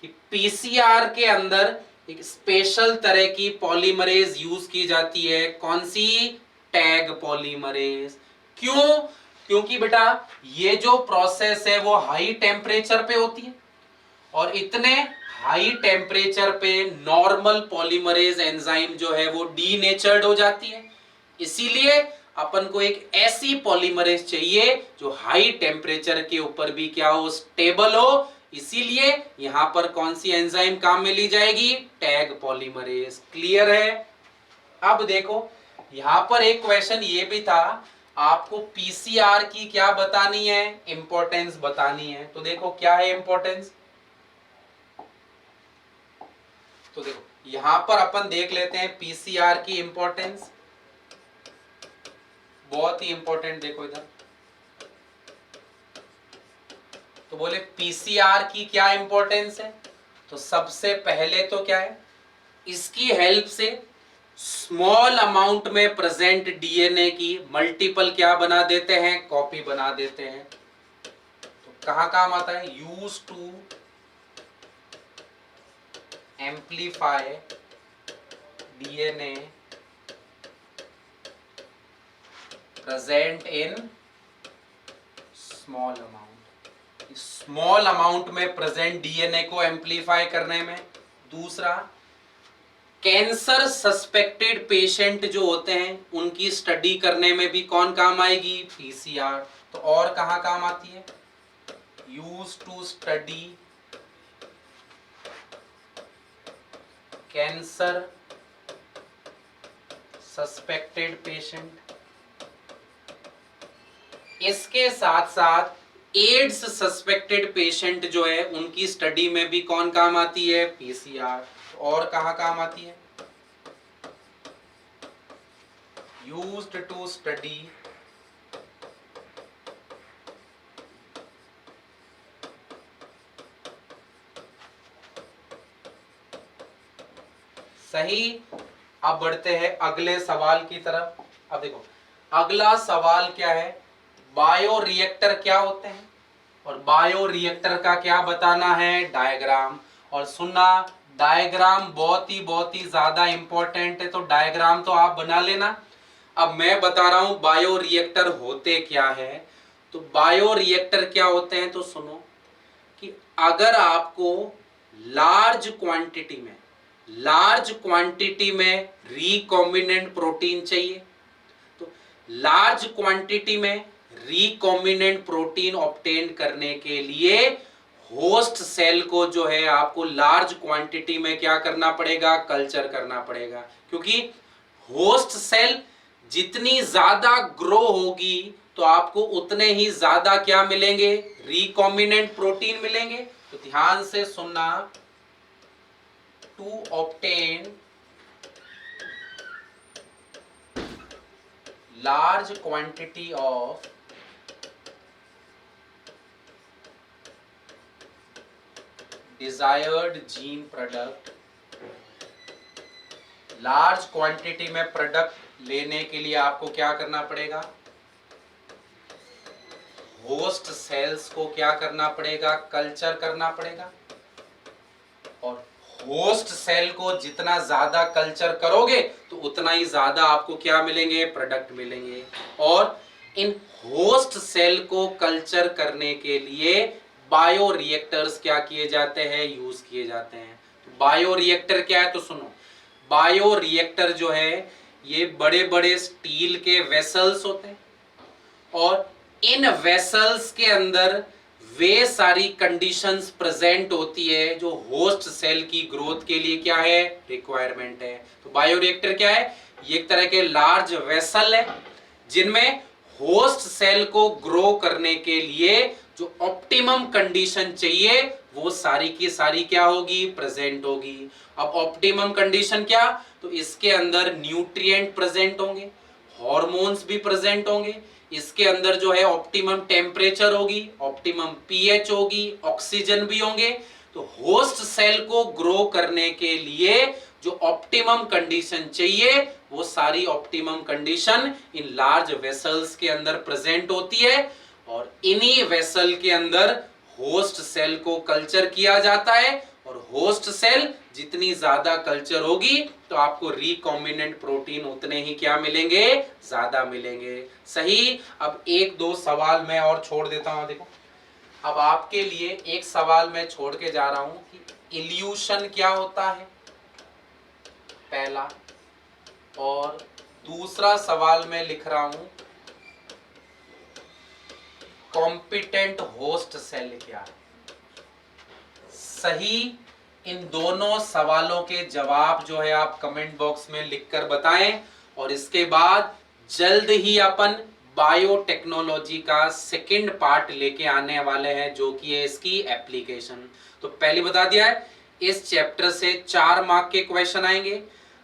कि पीसीआर के अंदर एक स्पेशल तरह की पॉलीमरेज यूज की जाती है। कौन सी? Tag polymerase. क्यों? क्योंकि बेटा ये जो प्रोसेस है वो हाई टेम्परेचर पे होती है और इतने हाई टेम्परेचर पे नॉर्मल पॉलीमरेज एंजाइम जो है वो डीनेचर्ड हो जाती है। इसीलिए अपन को एक ऐसी पॉलीमरेज चाहिए जो हाई टेम्परेचर के ऊपर भी क्या हो? स्टेबल हो। इसीलिए यहां पर कौन सी एंजाइम काम में ली जाएगी? Tag polymerase. क्लियर है? अब देखो यहां पर एक क्वेश्चन ये भी था, आपको पीसीआर की क्या बतानी है? इंपॉर्टेंस बतानी है। तो देखो क्या है इंपॉर्टेंस। तो देखो यहां पर अपन देख लेते हैं पीसीआर की इंपॉर्टेंस, बहुत ही इंपॉर्टेंट। देखो इधर तो बोले पीसीआर की क्या इंपॉर्टेंस है। तो सबसे पहले तो क्या है, इसकी हेल्प से स्मॉल अमाउंट में प्रेजेंट डीएनए की मल्टीपल क्या बना देते हैं? कॉपी बना देते हैं। तो कहां काम आता है? Use to amplify DNA present in small amount. Small amount में प्रेजेंट डीएनए को एम्प्लीफाई करने में। दूसरा, कैंसर सस्पेक्टेड पेशेंट जो होते हैं उनकी स्टडी करने में भी कौन काम आएगी? पीसीआर। तो और कहां काम आती है? Use to study cancer suspected patient. इसके साथ साथ एड्स सस्पेक्टेड पेशेंट जो है उनकी स्टडी में भी कौन काम आती है? पीसीआर। और कहां काम आती है? यूज्ड टू स्टडी सही। अब बढ़ते हैं अगले सवाल की तरफ। अब देखो अगला सवाल क्या है, बायो रिएक्टर क्या होते हैं और बायो रिएक्टर का क्या बताना है? डायग्राम। और सुनना, डायग्राम बहुत ही ज्यादा इंपॉर्टेंट है, तो डायग्राम तो आप बना लेना। अब मैं बता रहा हूं बायो रिएक्टर होते क्या है। तो बायो रिएक्टर क्या होते हैं तो सुनो कि अगर आपको लार्ज क्वांटिटी में रिकॉम्बिनेंट प्रोटीन चाहिए, तो लार्ज क्वांटिटी में रिकॉम्बिनेंट प्रोटीन ऑब्टेन करने के लिए होस्ट सेल को जो है आपको लार्ज क्वांटिटी में क्या करना पड़ेगा? कल्चर करना पड़ेगा। क्योंकि होस्ट सेल जितनी ज्यादा ग्रो होगी तो आपको उतने ही ज्यादा क्या मिलेंगे? रिकॉम्बिनेंट प्रोटीन मिलेंगे। तो ध्यान से सुनना, to obtain large quantity of desired gene product, large quantity में प्रोडक्ट लेने के लिए आपको क्या करना पड़ेगा? होस्ट सेल्स को क्या करना पड़ेगा? कल्चर करना पड़ेगा। और होस्ट सेल को जितना ज्यादा कल्चर करोगे तो उतना ही ज्यादा आपको क्या मिलेंगे, प्रोडक्ट मिलेंगे। और इन होस्ट सेल को कल्चर करने के लिए बायो रिएक्टर्स क्या किए जाते हैं, यूज किए जाते हैं। तो बायो रिएक्टर क्या है, तो सुनो, बायो रिएक्टर जो है ये बड़े बड़े स्टील के वेसल्स होते हैं और इन वेसल्स के अंदर वे सारी कंडीशंस प्रेजेंट होती है जो होस्ट सेल की ग्रोथ के लिए क्या है, रिक्वायरमेंट है। तो बायोरिएक्टर क्या है, ये एक तरह के लार्ज वेसल है जिनमें होस्ट सेल को ग्रो करने के लिए जो ऑप्टिमम कंडीशन चाहिए वो सारी की सारी क्या होगी, प्रेजेंट होगी। अब ऑप्टिमम कंडीशन क्या, तो इसके अंदर न्यूट्रिएंट प्रेजेंट होंगे, हॉर्मोन्स भी प्रेजेंट होंगे, इसके अंदर जो है ऑप्टिमम टेम्परेचर होगी, ऑप्टिमम पीएच होगी, ऑक्सीजन भी होंगे। तो होस्ट सेल को ग्रो करने के लिए जो ऑप्टिमम कंडीशन चाहिए वो सारी optimum condition in large vessels के अंदर प्रेजेंट होती है और इन्हीं वेसल के अंदर होस्ट सेल को कल्चर किया जाता है। और होस्ट सेल जितनी ज्यादा कल्चर होगी तो आपको रिकॉम्बिनेंट प्रोटीन उतने ही क्या मिलेंगे, ज्यादा मिलेंगे। सही। अब एक दो सवाल मैं और छोड़ देता हूं। देखो, अब आपके लिए एक सवाल मैं छोड़ के जा रहा हूं कि इल्यूशन क्या होता है, पहला। और दूसरा सवाल मैं लिख रहा हूं कॉम्पिटेंट होस्ट सेल क्या है। सही। इन दोनों सवालों के जवाब जो है आप कमेंट बॉक्स में लिखकर बताएं और इसके बाद जल्द ही अपन बायोटेक्नोलॉजी का सेकंड पार्ट लेके आने वाले हैं जो कि है इसकी एप्लीकेशन। तो पहले बता दिया है इस चैप्टर से 4 मार्क के क्वेश्चन आएंगे,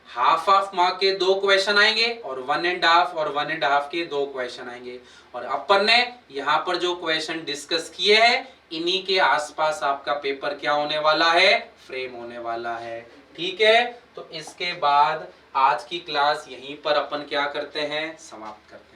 हाफ ऑफ मार्क के 2 क्वेश्चन आएंगे और 1.5 और 1.5 के 2 क्वेश्चन आएंगे। और अपन ने यहाँ पर जो क्वेश्चन डिस्कस किए हैं इन्हीं के आसपास आपका पेपर क्या होने वाला है, फ्रेम होने वाला है। ठीक है, तो इसके बाद आज की क्लास यहीं पर अपन क्या करते हैं, समाप्त करते हैं।